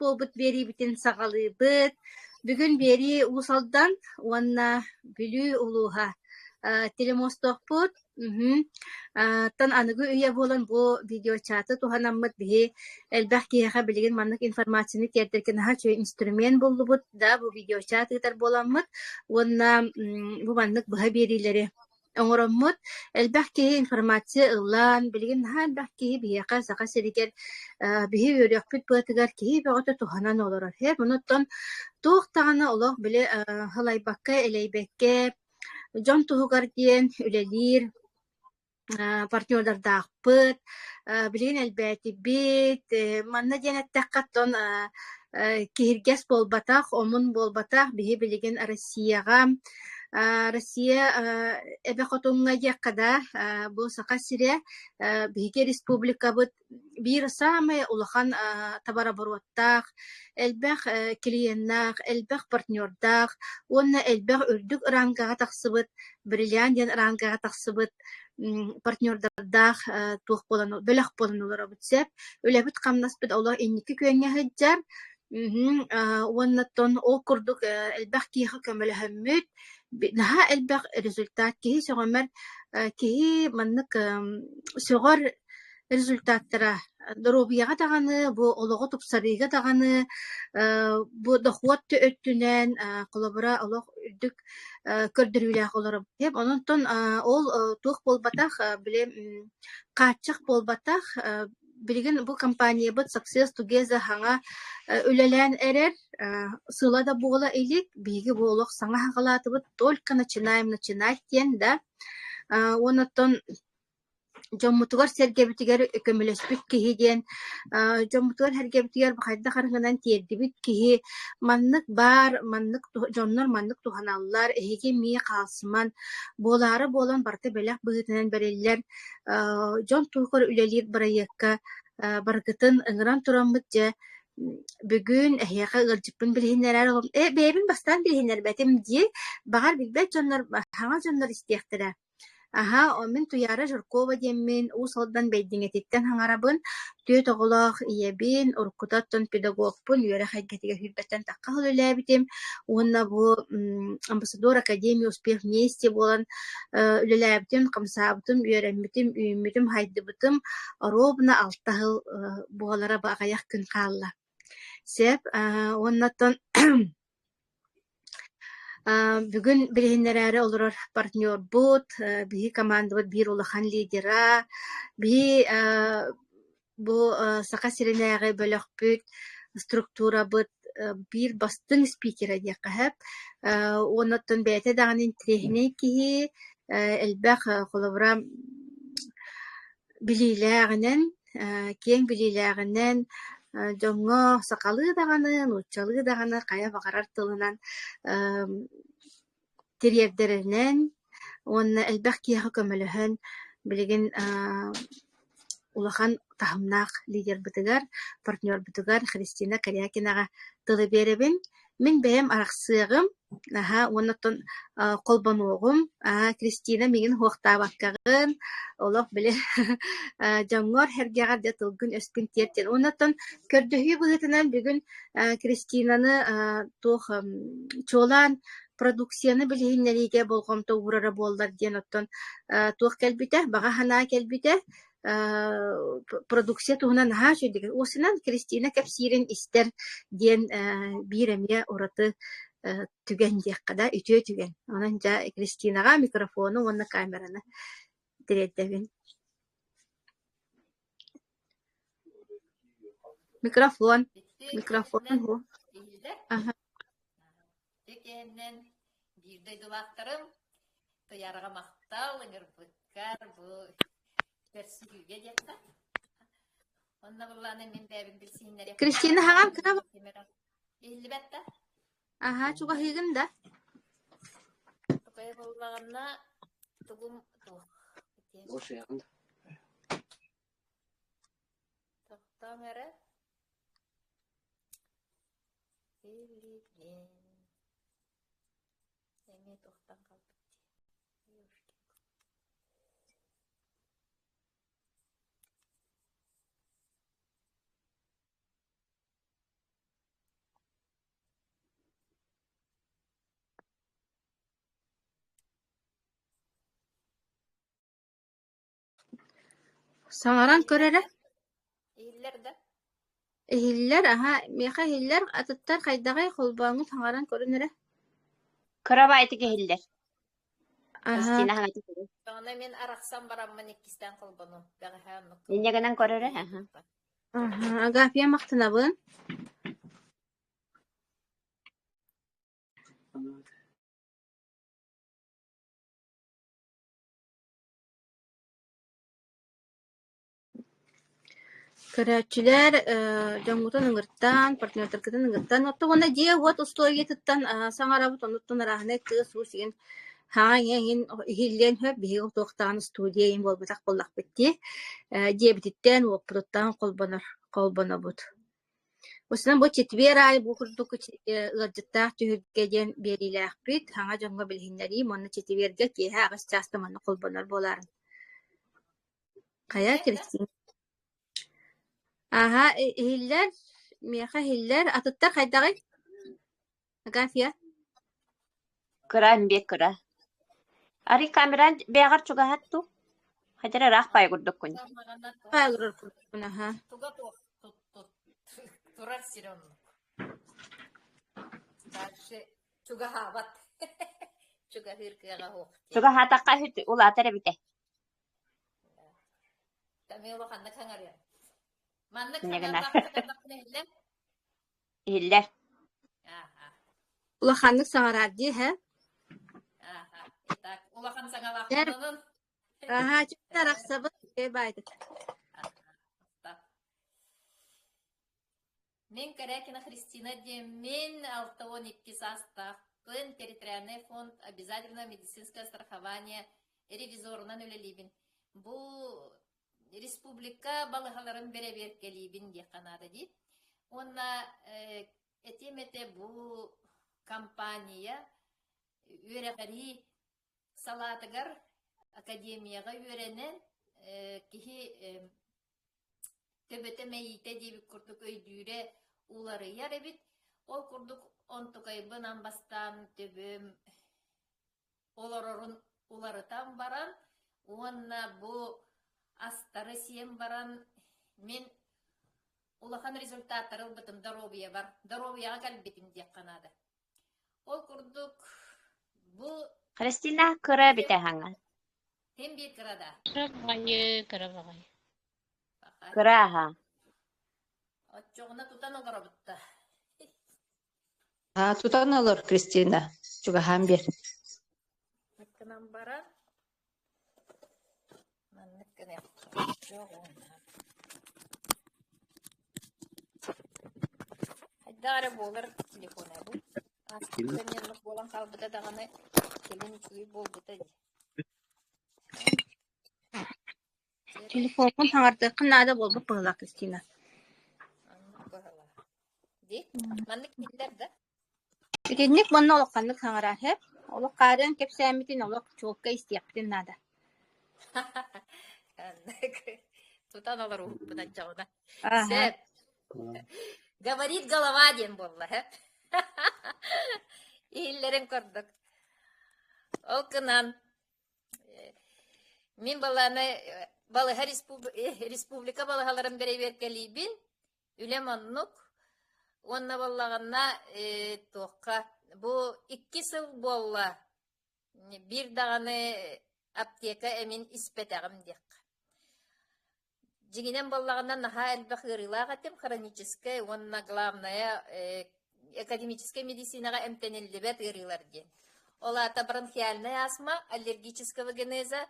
болбут бери битин сагалыбыт. Бүгүн бери усалдан уанна бүлүү улууха телемостокпут. Тан аныгы үйе болан бу видеочаты туханаммыт биһи элбэх киэхэ билигин маннык информацияны тердеркен аха чөй инструмент боллубут да бу видеочатыгар боламмыт. Уанна бу маннык быһа берилери оҥороммут элбэх киһи информация ыллаан билигин наһаа элбэх киһи биһиэхэ саха сиригер биһи үөрүөхпүт быатыгар киһи бөҕөтө туханан олорор хэ мунуттан туохтаҕына олох били халайбакка элейбекке дьон туһугар диэн үлэлиир партнердардаахпыт билигин элбээтибит манна диэн эттэххаттон киһиргэс болбатах омун болбатах биһи билигин Россия эбэ хотуҥҥа диэккада бу саха сире биһиги республикабыт биир самый улахан табара боруоттаах элбэх клиеннаах элбэх партнердаах уонна элбэх үрдүк ыраангаҕа тахсыбыт бриллиант диэн ыраангаҕа тахсыбыт партнердардаах туох болан бөлөх болан олоробут сэп үлэбит хамнаспыт олох инники күөҥҥэ ыджар уоннаттон ол курдук элбэх киэхэ көмөлөһөммүт наһа элбэх результат киһи сөҕөмөр киһи маннык сөҕөр результаттара доробияга даганы бу олого тупсарыга даганы бу дохуот өттүнен колобура олох үрдүк көрдүрүлээх олоро деп онунтон ол туох болбатах биле кааччах болбатах билигин бу компания бут Success Together хаңа үлэлээн эрер сыла да буола илик биги бу олох саңа хагалаатыбыт только начинаем начинать диэн да онуттон дьоммутугар сэргэбитигэр көмөлөспүт киһи диэн дьоммутугар сэргэбитигэр бахайда харыҥынан тиэрдибит киһи маннык бар маннык дьоннор маннык туханаллар эһиги мии хаалсыман буолаары буолан барты бэлэх быһытынан бэриллэр дьон туухар үлэлиир барайыакка баргытын ыҥыран тураммыт дьэ бүгүн эһиэхэ ыалдьыппын билиһиннэрээр олом бэйэбин бастаан билиһиннэрбэтим дии баҕар билбэт дьоннор хаҥа дьоннор истиэхтэрэ мен туяра Жиркова диэммин уус олдан бэйдиҥэтиттэн хаҥарабын түөт оҕолоох иэбин уруккутаттан педагогпун үөрэ хайгатыгар хүрбэттэн такка үлэлээбитим уонна бу амбассадор академия успех вместе болан үлэлээбитим хамсаабытым үөрэммитим үүммүтүм хайдыбытым оробна алтаһыл буолара баҕайах күн хаалла сэп уоннаттан бүгүн билиһиннэрээри олорор партнер бут биһи командабыт биир улахан лидера биһи бу саха сиринээҕи бөлөхпүт структурабыт биир бастың спикера диэккэһэп уонноттон бээтэ даҕанын тирэһинэй киһи элбэх холобура билиилээҕинэн киэҥ билиилээҕинэн дьоҥҥо сакалыы даҕаны нууччалыы даҕаны хайа баҕарар тылынан тириэрдэринэн уонна элбэх киэхэ көмөлөһөн билигин улахан таһымнаах лидербытыгар партнербытыгар Христина Корякинаҕа тылы биэрэбин мин бэйэм арахсыагым уонноттон холбонуоҕум Кристина мигин хуохтаабаккаҕын олох биле дьоҥҥор хэргэҕэр дьэ тылгын өскүн тиэртен уонноттон көрдөһүү быһытынан бүгүн Кристинаны туох чуолаан продукцияны билиһиннэриге болгомто уурара буоллар диэн оттон туох кэлбитэ баҕа ханаа кэлбитэ продукция туһунан наһаа сөйдүгэр уосунан Кристина кэпсиирин истер диэн биир эмиэ ураты түгэн диэххада үтүө түгэн онон дьа Кристинаға микрофону уонна камераны тириэрдэбин микрофон ху Текеннен бирдей дулактарым тоярга мактал ыңырбыткар бу персүгүгө декта. Онна булланы мен бэбин билсиннер. Кристина хагам кыра. Элбетте. Чуга хыгын да. Токай буллаганна тугум ту. Бош ягында. Токтаңары. Элиген. Эми токтан калды. Саңаран көрөрө. Иһиллер да. Эхиллер, меха хиллер атыттар хайдагай холбаңы саңаран көрөнөрө. Кырабайты кехиллер. Аха. Кристина хаңа тикери. Соңна мен арақсан бараммын иккистен кылбыну. Бәғәһәннік. Нинегенен көрөрө. Аха, агафия мактанабын. Көрәчүләр жаңгутан ыңгырттан, партнертеркетен ыңгырттан, отто гона дие вот устоге тыттан саңарабыт онуттан арахны кыз усиген хааңен хиллен хөп биһи тохтан студия ин болбутак боллак битти. Диебиттен опруттан колбонобут. Усынан бу четвер ай бу курдук ырдыттак түһүргеден берилээх бит, хаңа жоңго билһиннери, монна четверге кеһэ агыс частаманы колбонор боларын. Кая Кристина? Ага, хиллер, меха хиллер, атыттар хайдагай? Агафия? Кыран бек кыра. Ари камеран бегар чугахатту. Хадара рахпай гурдук күн. Байгырыр курдукун, аха. Туга турар сиронну. Дальше чуга хават. Чуга хиркыга хоқ. Чугахатакка хүт улатара бите. Тами ола ханна хаңаря. Манна Негенар. хаңаря. Хиллер. Аха. Улаханнык саңарарди, хэ? Аха. Так, улахан саңалахтанын. Ага, чугар аксабыт, байды. Мен Корякина Христина Демен, 6-12 состав, территориальный фонд, обязательное медицинское страхование, ревизорынан өлелибин. Бу республика балыгаларын беребер келибин де канада ди. Онна этемете бу компания үйрәгәри салатыгар академияга үйрәнен кихи төбөтө мейите диби курдук өйдүүрэ улары яребит. Ол курдук онтукайбынан бастан төбөм олорорун уларытан баран. Уонна бу астары сием баран мен улахан результаттары ылбытым здоровье бар. Здоровьега калбитим дек канада. Ол курдук бу Кристина кыра бите хаңа. тем бир кырада. Карабагай. Кыра ха. Отчоғына тутан оғарабытта. Тутан алыр Кристина. Чугахан бер. Меккенан баран. Мен меккене жоқ онна. Хайдары болыр телефоны бұл. Аспекті менлік болан қалбыда дағаны келін күйі болбыда де. Телефонун таңарды кынада болбуп быгыла Кристина. Ди, маннык килдер да. Биденник монна олокканнык саңарар хеп. Олок карын кепсәмитин олок чолка истияктин нада. Тутан алар бұдан жағына. Ага. Сәп. Говорит голова ден болла, хеп. Иллерин көрдік. Ол кынан. Мен баланы балыға республика балыгаларын беребер келибин. Үлем оннук. Онна баллағанна тоққа. Бу 2 сыл болла. Bir дағаны аптека эмин испетағым дек. Жигинен баллағанна наха әлбәқ ғырылаға тем хроническая, онна главная академическая медицинаға эмтенелдебет ғырылар ден. Олата бронхиальная астма, аллергического генеза,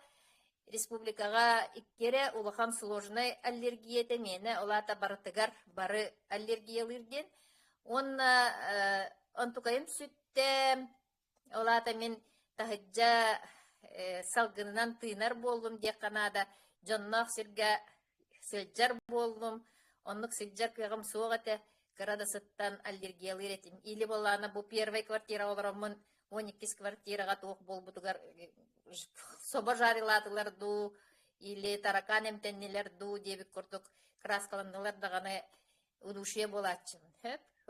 республикаға иккере улахан сложный аллергия темені, олата барытыгар бары аллергиялырден. Онтукайым сүтті, олата мен тахыджа салгынынан тыйнар болдым де Канада, жоннақ сілджар болдым, оннық сілджар күйағым соғаты, кырада сыттан аллергиялыр етім. Или болана бұл первый квартира оларамын, 12 квартираға тоқ болбутугар соба жарылатылар ду, или таракан эмтеннелер ду, дебік күрдік краскаланылар дағаны удушие болатчын.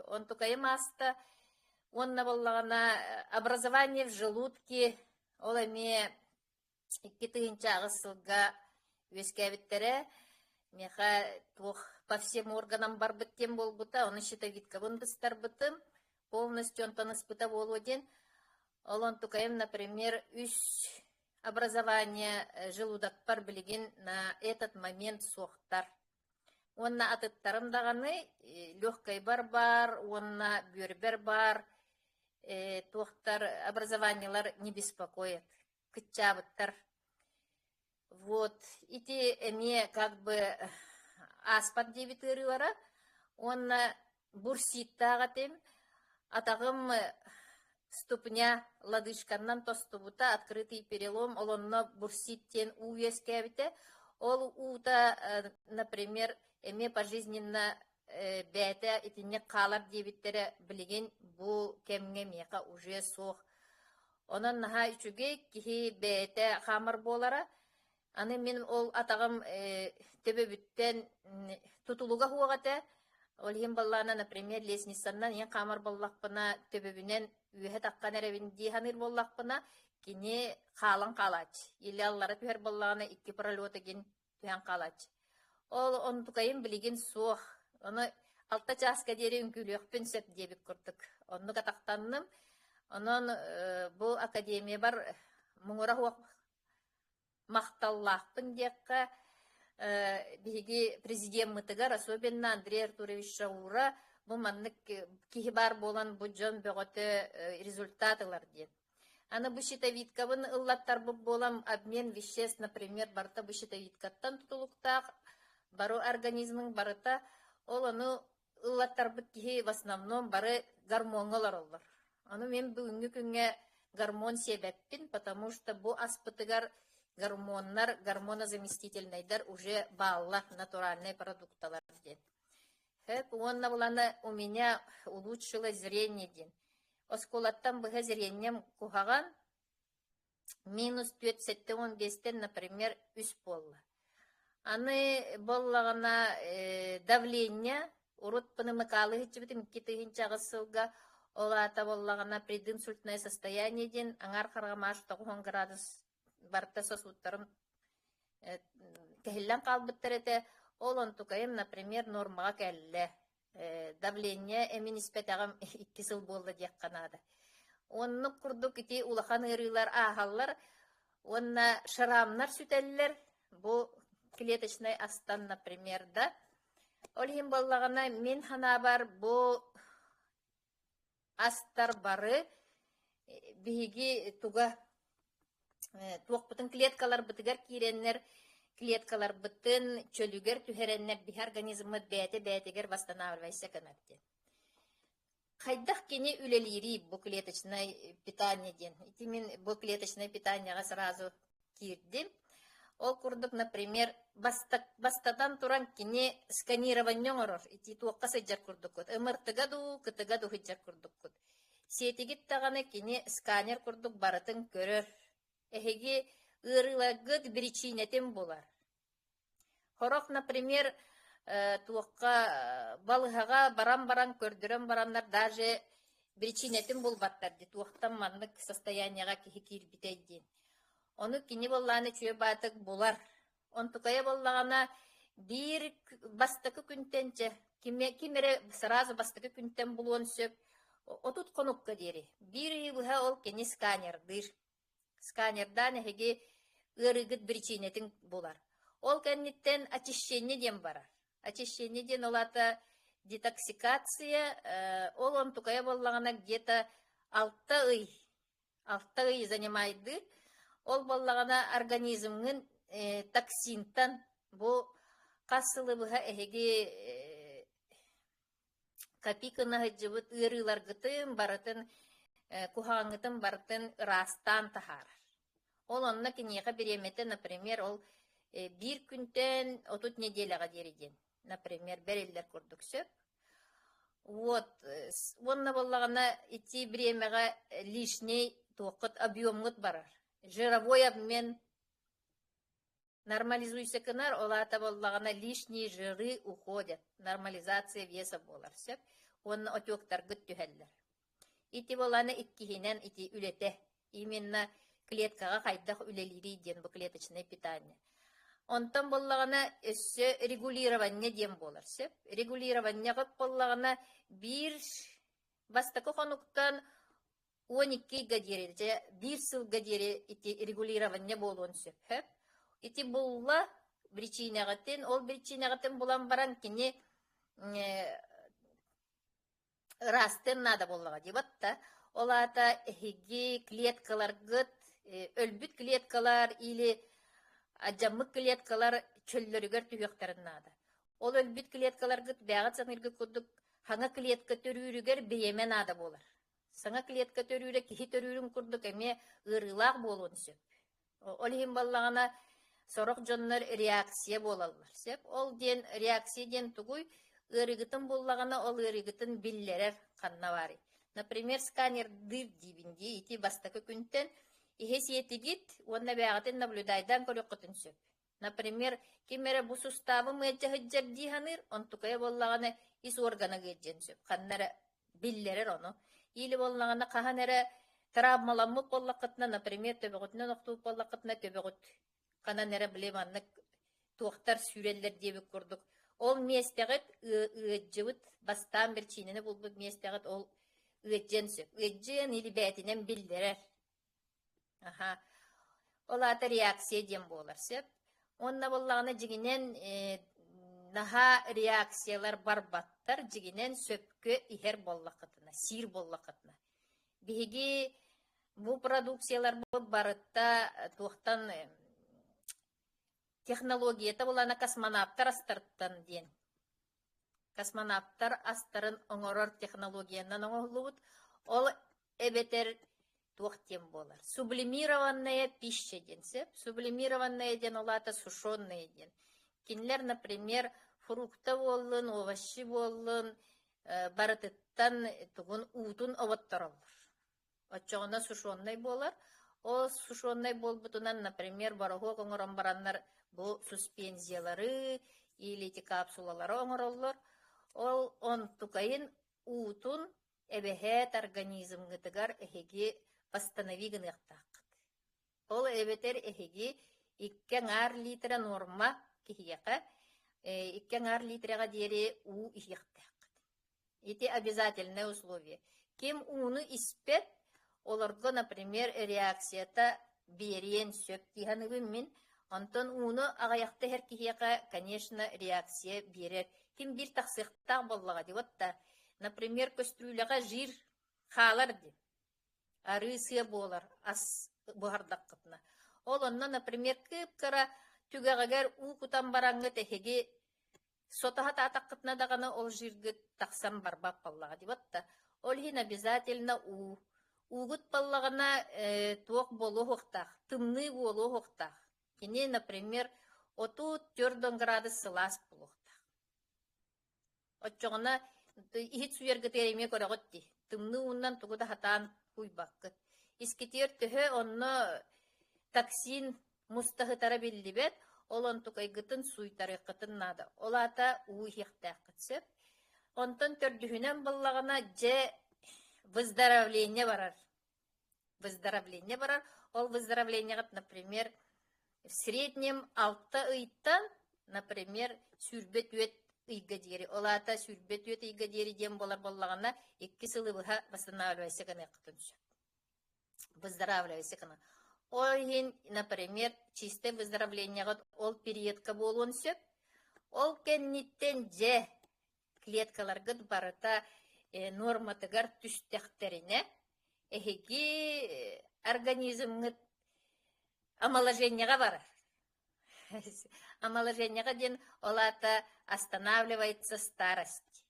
Он тукайым аста, онна боллағана образование в желудке, ол әме 2 тыгынча ағысылға өскәбіттері, меха тух по всем органам бар быттен болбута, оны щитовидка вон быстар бытым, полностью он испыта володен. Он тукаем, например, образование желудок пар билигин на этот момент сохтар. Он на атыттарым даганы легкой бар, он на бюрбер бар, тухтар образованиялар не беспокоит, кытчабыттар. Вот, эти эме как бы аспад дебитырылара, он на бурситтагатем, атагым ступня лодыжканнан тостубута открытый перелом, олонно бурситтен уескебите, ол ута, например, эме пожизненно бәті итинне қалар дебиттері білеген бұл кемге меқа уже соқ. Онан наха үчүге кихи бәті қамыр болара, аны мен ол атағым төбе бүттен тутулуға хуағата, ол ем баллана, например, лесницаннан ең қамыр боллақпына төбебінен үйе таққан әревін дейханыр боллақпына кене қалын қалач. Елі аллары түйер боллағына 2 пролеты ген түйен қалач. Ол он тукайым білеген соқ. Оны алта часка дері үңкіліқпен сөп дебік күрдік. Оны қатақтанным. Онын бұл академия бар мұңыра хуақ мақталлақпын деққа бігі президент мұтығар, особенно Андрей Артурович Шаура, бұл маннық кейі бар болан бұл жон бөғіті результатылар ден. Аны бұл щитовидкабын ұллаттар бұл болам обмен веществ, например, барыта бұл щитовидкаттан тұтылықтақ, бару организмың барыта, ол оны ұллаттар бұл кейі в основном бары гормонғалар олар. Аны мен бүгінгі күнге гормон себеппін, потому что бұл аспытыгар гормоннар, гормонозаместительныйдар уже баллах натуральные продукталар ден. Онна булана у меня улучшилось зрение ден. Осколаттан быға зрением кухаган минус 4,15, например, үс болла. Аны боллагана давление, урут панымыкалы хитчебетим китыгинча гысылга, олата боллагана прединсультное состояние ден, аңар қарғамаш 90 градус барта сосуттарым кәхиллән қалбыттар әті, олан тукайым, например, нормаға кәлі. Давление әмін іспетағым 2 сыл болды дек қанады. Онны күрдік ити улахан ұрылар, ағалар, онна шырамнар сүтәлілер, бұл клеточный астан, например, да. Олхин боллағана мен хана бар, бұл астар бары бігі туға туақ бұтын клеткалар бұтығар кейреннер, клеткалар бұтын чөлігер түхереннер бі организмы бәті-бәтігер восстанавливайся көнәттен. Қайдақ кені үлелері бұл клеточный питание ден. Ити мен бұл клеточный питанияға сразу кирдім. Ол күрдік, например, бастадан туран кені сканирование орор. Ити туаққа сәджар күрдік көт. Өміртігаду, кітігаду хыджар күрдік көт. Сетігіт тағаны кені сканер күрдік барытын көрір. Эхеге ырылагыд причинетем болар. Хорок, например, туаққа балыға баран-баран көрдірен барандар даже причинетем болбаттар. Туақтан манлық состоянияға кехекер бітейден. Оны кені болланы чүйе батық болар. Он тұқая боллағана бір бастықы күнтенче, кемері сразу бастықы күнтен болуын сөп, отут қонуққа дері. Бір бұға ол кені сканердыр. Сканердан әге ұрығыт причинетін болар. Ол кәнеттен очищение ден барар. Очищение ден олата детоксикация, ол он тұқая боллағана где-то 6 ый занимайды. Ол боллағана организмнің токсинтан бұл қасылы бұға әге капикына жыбыт ұрылар ғытын барытын кухаңытын барытын растан тахар. Ол онына кенеға береметі, например, ол бір күнтен отут неделяға дереген. Например, бәрелдер көрдік сөп. Вот, онына боллағана ити беремеға лишней тоқыт объемғыт барар. Жировой обмен нормализуйся кынар, олата боллағана лишние жиры уходят. Нормализация веса болар сөп. Онына отектар гыт түхәллер. Ити боланы иккихинен ити үлете. Именно клеткаға қайдақ үлелері ден бұл клеточное питание. Онтан боллагана өссө регулирование дем болар сеп. Регулирование гып боллагана бир бастакы хонуктан 12 гадере же бир сыл гадере ити регулирование болуун сөп. Ити булла причинагатын, ол причинагатын булан баран кини растын нада боллага дебатта. Олата эхиги клеткалар гыт, өлбүт клеткалар или ажаммык клеткалар чөллөрүгөр түйөктөрүн нада. Ол өлбүт клеткалар гыт бягат саныргы кудук хаңа клетка төрүүрүгөр бейеме нада болар. Саңа клетка төрүүрө кихи төрүүрүн курдук эме ырылак болуун сөп. Ол хим баллагана сорок жоннор реакция болалар сеп. Ол ден реакция ден тугуй ырыгытын боллагана ол ырыгытын биллерер канна бары. Например, сканер дыр дибинди ити бастакы күнтен ихесиетигит онна бягатын наблюдайдан көрөккөтүн сөп. Например, кимере бу суставы мэджахыджар диханыр, онтукая боллагана ис органа геджен сөп. Каннара биллерер ону. Или боллагана каханара травмаламмык боллакытна, например, төбөгөтүнөн октууп боллакытна төбөгөт кананара билеманнык туактар сүреллер дебик көрдүк. Ол местегит ыджыбыт бастан бир чинене булбут местегит ол ыджен сөп. Ыджен или бетинен биллерер. Олата реакция дем болар сеп. Онна боллагана жигинен наха реакциялар барбаттар жигинен сөпкө ихер боллакытына, сир боллакытына. Биги бу продукциялар барытта туактан технологията болана космонавттар астырттан ден. Космонавттар астырын оңорор технологиянан оңолубут, ол эбетер туактем болар. Сублимированная пища ден сеп. Сублимированная ден олата сушеная ден. Кинлер, например, фрукта болын, овощи болын, барытыттан тугун утун овоттаралар. Отчоғына сушеный болар. О сушеный болбутунан, например, барахо оңорон бараннар бу суспензиялары или капсулалары оңороллар. Ол он тукайын утун эбехет организм гытыгар эхеги восстанови гыныктак. Ол эбетер эхеги 2 литра норма кихияка 2 литрага дери у ихияктак. Эти обязательные условия. Кем уну испет, оларго, например, реакцията берен сөп тиханығын мен, антон уну ағаяқты хер кихияка, конечно, реакция берер. Кем бир тақсықтақ боллаға деватта, например, көстрүліға жир қалар де. Арысыя болар, ас бұхардақ қытына. Ол онна, например, кып-кара түгәғагар у кутан бараңғы тәхеге сотаға татақ қытына дағаны ол жиргі тақсан барбап боллаға деватта. Ол хин обязательно угут баллагана туок болу хоқтақ, тымны болу хоқтақ. Кене, например, 34 градус сылас болу хоқтақ. Отчоғына ихит суергі тереме көріғытти. Тымны уннан тугуда хатан хуйбаққы. Искетер түхі онны токсин мустахытара білдібет, ол он тукайгытын суйтары қытын нады. Ол ата уйхектақ қытсып. Онтон төрдүхінен баллагана же выздоровление барар. Выздоровление барар. Ол выздоровление, например, в среднем 6 ыйттан, например, сүрбет өт ыйга дери. Ол ата сүрбет өт ыйга дери дем болар баллагана 2 сылы бұға восстанавливайся каны қытын сөп. Выздоравливайся каны. Ол хин, например, чистое выздоровление ол периодка болуын сөп. Ол кенниттен же клеткаларгыт барыта норматыгар түстәхтерине эхеги организмгыт омоложениега барар. Омоложениега ден олата останавливается старость.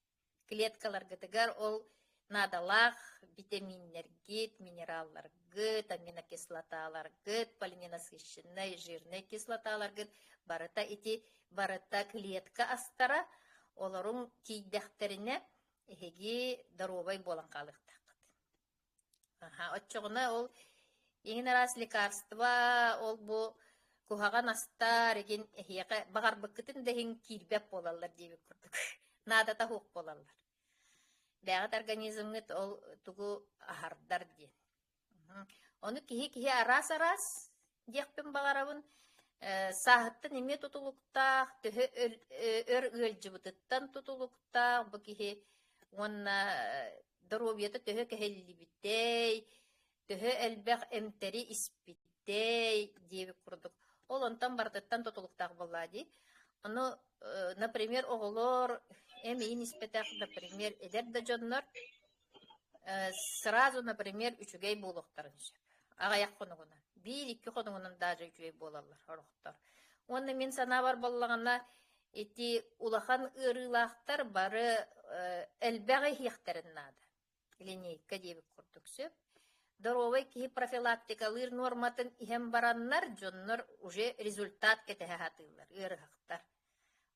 Клеткаларгытыгар ол надалах витаминнергит, минералларгыт, аминокислоталаргыт, полиненасыщенный, жирный кислоталаргыт барыта ити барыта клетка астара оларың кейдәхтеріне эхеги даровай болан қалықтақ. Отчоғына ол еңін арас лекарства, ол бұл кухаган астар, еген эхеға бағар бұқытын дәхен кирбәп болалар дейбі күрдік. Надата хуқ болалар. Бәғат организмгіт ол тұғы ахардар ден. Оны кихи арас-арас декпен бағарабын Саһыттан эме тутулуктаах, төһө өр ыалжыбытыттан тутулуктаах, бу киһи уонна доробията төһө кэһэллибиттей, төһө элбэх эмтери испиттей диэбик курдук. Ол онтан бартыттан тутулуктаах боллаа ди. Ону, например, оголор эмиин испетэх, например, эдер да дьоннор сразу, например, үчүгэй буолуктарын шеп. Агаяк хонугуна. Бир икки хонугунан даже үчүгэй буолалар, хорохтор. Онна мен санаа бар боллагана эти улахан ырылаахтар бары элбэгэ хиэхтерин наада. Линейка диэбик курдук сөп. Доровай киһи профилактикалыр норматын иһэн бараннар, дьоннор уже результат кэтэһэхатыылар, ырыхактар.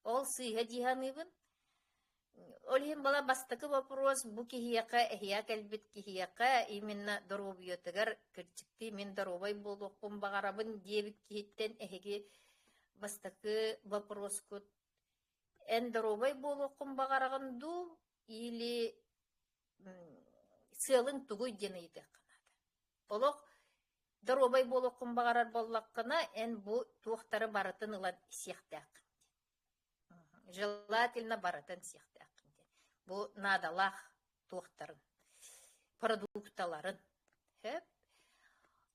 Ол сыйга диһаныбын. Олхин бала бастакы вопрос бу киһиэка эхиак элбит киһиэка именно доробиотыгар кырчыкты мен доробай болуокпун багарабын диэбит киһиттен эхиги бастакы вопрос кут эн доробай болуокпун багарагын ду или сыалын тугуй денайдык канада. Олох доробай болуокпун багарар боллаккына эн бу туохтары барытын ылан сиэхтэк. Желательно барытын сиэхтэк. Бу надалах туохтарын, продукталарын.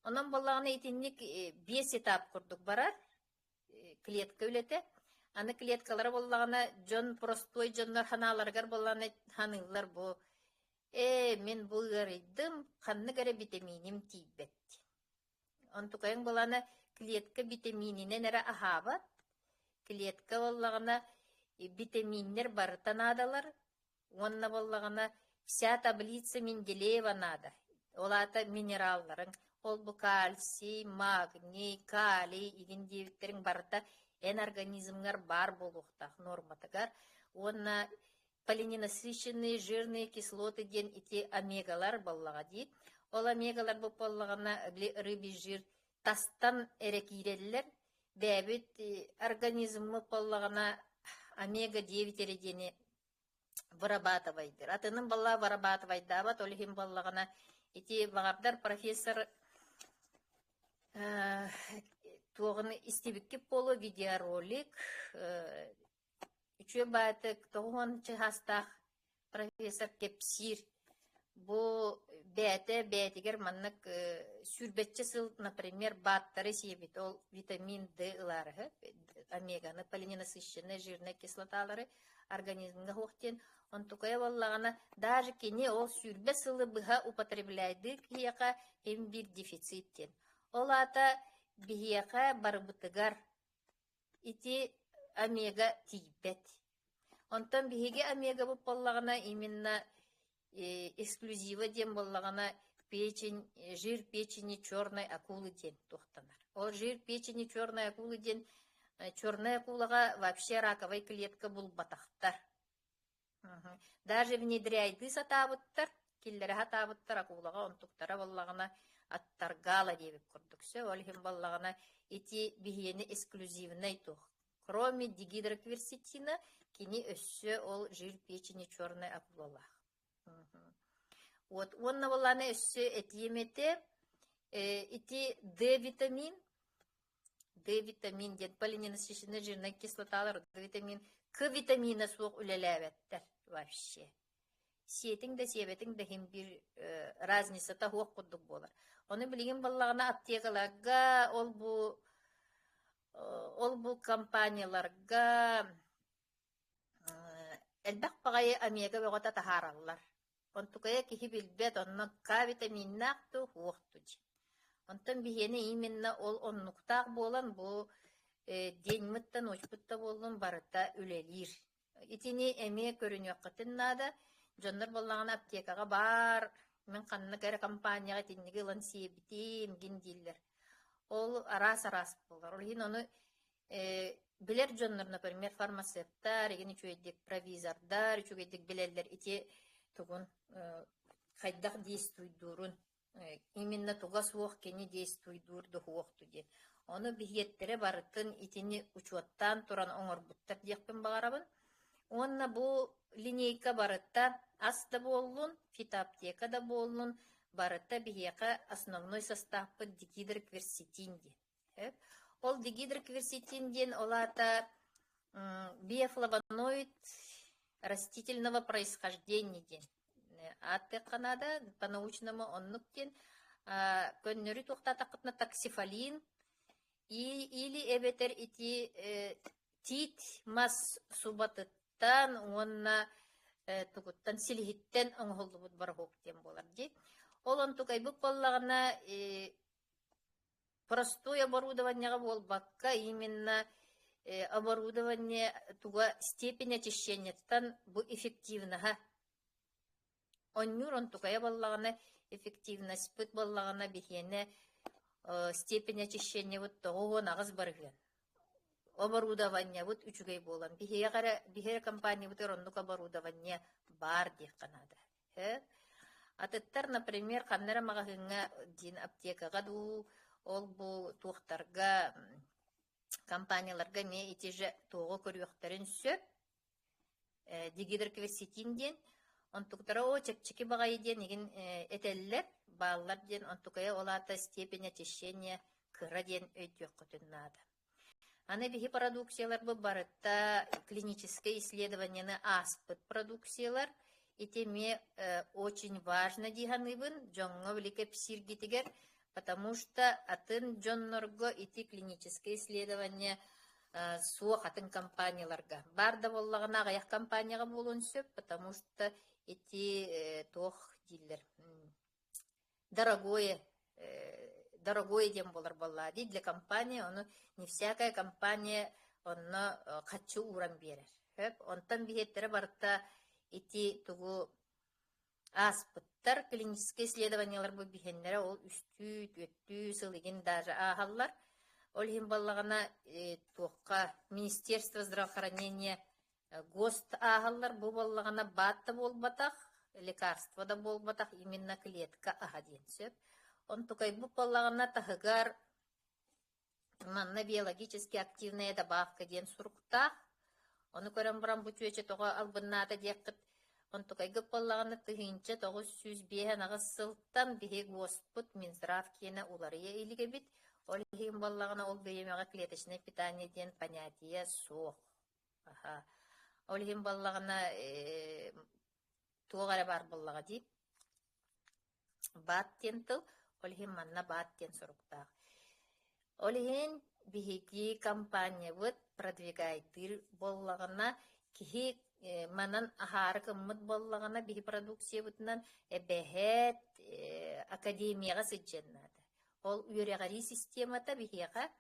Онан боллагына итинник 5 этап курдук барар, клетка үлете. Аны клеткалары боллагына жон простой жоннор ханаларгар боллагына ханылар бу. Мен бу ырыйдым, ханны гары витаминим тийбет. Онтукайын боллагына клетка витамининен эре ахабат. Клетка боллагына витаминнер барытан адалар. Онна боллагана вся таблица Менделеева надо. Олата минералларын, ол бу кальций, магний, калий, иген дебиттерин барыта эн организмгар бар болуктах норматыгар. Онна полиненасыщенные жирные кислоты ден ити омегалар боллага дейт. Ол омегалар бу боллагана рыбий жир тастан эрекиреллер. Бәбит организмы боллагана омега-9 эредени вырабатывайдыр. Атының балла вырабатывайды. Абат олихим баллагана ити багардар профессор туғын истебікке болу видеоролик үче байтык тоғын чыхастақ профессор Кепсир бу бәтігер маннык сүрбетчі сыл, например, баттары себет, ол витамин Д ылары, омеганы, полиненасыщенные жирные кислоталары организмга хоқтен, он тукая боллагана даже кене ол сүрбе сылы быха употребляйды кияка эм бир дефициттен. Ол ата бихияка барбытыгар ити омега тийбет. Онтан бихиге омега бу боллагана именно эксклюзива дем боллагана печень, жир печени черной акулы ден тухтанар. Ол жир печени черной акулы ден черная акулага вообще раковая клетка бул батахтар. Даже внедряйды сатабыттар, киллері хатабыттар акулага онтуктара боллагана аттаргала дебек курдуксе, олхим боллагана ити бихиени эксклюзивный тух. Кроме дигидрокверсетина, кини өссө ол жир печени черной акулалах. Вот, онна болланы өссө этиемете ити D-витамин, D-витамин ден полиненасыщенные жирные кислоталар, D-витамин, К-витамина суық үлеләбеттер вообще. Сетің де себетің де хем бір разница та хуақ құддық болар. Оны білген болағына аптекаларға, ол бұл компанияларға әлбәқ бағайы омега бөғата тахаралар. Онтукая кихи билбет, онна К-витаминнақту хуақту де. Онтан бігені именно ол оннуқтақ болан бұл день мыттан очпытта болын барыта үлелир. Итини эме көрінек қытын нада, жондар боллаған аптекаға бар, мен қанына кәрі компанияға теннеге лан себітем гендейлер. Ол арас-арас болар. Ол ең оны білер жондар, например, фармацевттар, еген үчуедек провизордар, үчуедек білелер ите тұғын қайдақ действуйдурын. Именно туга суох кени действуйдурду хуохту де. Оны бихеттері барытын итини учуаттан туран оңорбуттар дияқпен бағарабын. Онна бу линейка барытта аста боллун, фитоаптека да боллун, барытта бихияқа основной составпы дигидрокверсетин де. Ол дигидрокверсетин олата биофлавоноид растительного происхождения ден. Атты Канада по-научному оннук ден көннөрү тухтатакытна таксифалин или эбетер ити тит мас субатыттан онна тугуттан силихиттен оңголдубут баргук ден болар ди. Олон тугай бу боллагана простое оборудование болбакка именно оборудование туга степень очищения тан бу эффективно. Он тугай боллагана эффективность пыт боллагана бихене степень очищения вот того нагыз барген. Оборудование вот үчүгей болан. Бихе компания вот рондук оборудование бар ди Канада. Атыттар, например, ханнара магазинга дин аптекага ду ол бу туактарга компанияларга ме итеже того көрүктөрүн сөп дигидрокверсетин ден онтуктара о чекчики багай ден еген этеллер баалар ден онтукая олата степень очищения кыра ден өйдөккөтүннада. Аны бихи продукциялар бу барытта клиническое исследование аспыт продукциялар итеме очень важно диганыбын жоңго велике псиргитигер, потому что атын жоннорго ити клиническое исследование суох атын компанияларга. Барда боллагына гаяк компанияга болун сөп, потому что ити тох дилер. Дорогое дем болар боллади для компании, оно не всякая компания онно качу уран берер. Онтан бихеттері барта ити тугу аспыттар клинические исследованиялар бу бихеннере ол үстү, төттү, сылыгин даже ахаллар. Ол хим баллагана туққа Министерство здравоохранения ГОСТ ахаллар бу баллагана батта болбатах, лекарство да болбатах, именно клетка ахаден сөп. Он тукай бу баллагана тахыгар манна биологически активная добавка ден суруктах. Оны көрөн буран бу чөчө тога албынната деккыт. Он тукай гыппаллаганы тыгынча тогуз сүз бehen агысылтан бихе госпут Минздрав кена уларыя илиге бит. Ол хим баллагана ол бейемега клеточное питание ден понятие сох. Ол хим баллагана тугара бар баллага дип. Баттен тыл, ол хим манна баттен суруктах. Ол хин бихиги компания вот продвигайтыр боллагана кихи манан ахары кыммыт боллагана бихи продукция бутынан эбехет академияга сыдженнады. Ол үйрегari системата бихига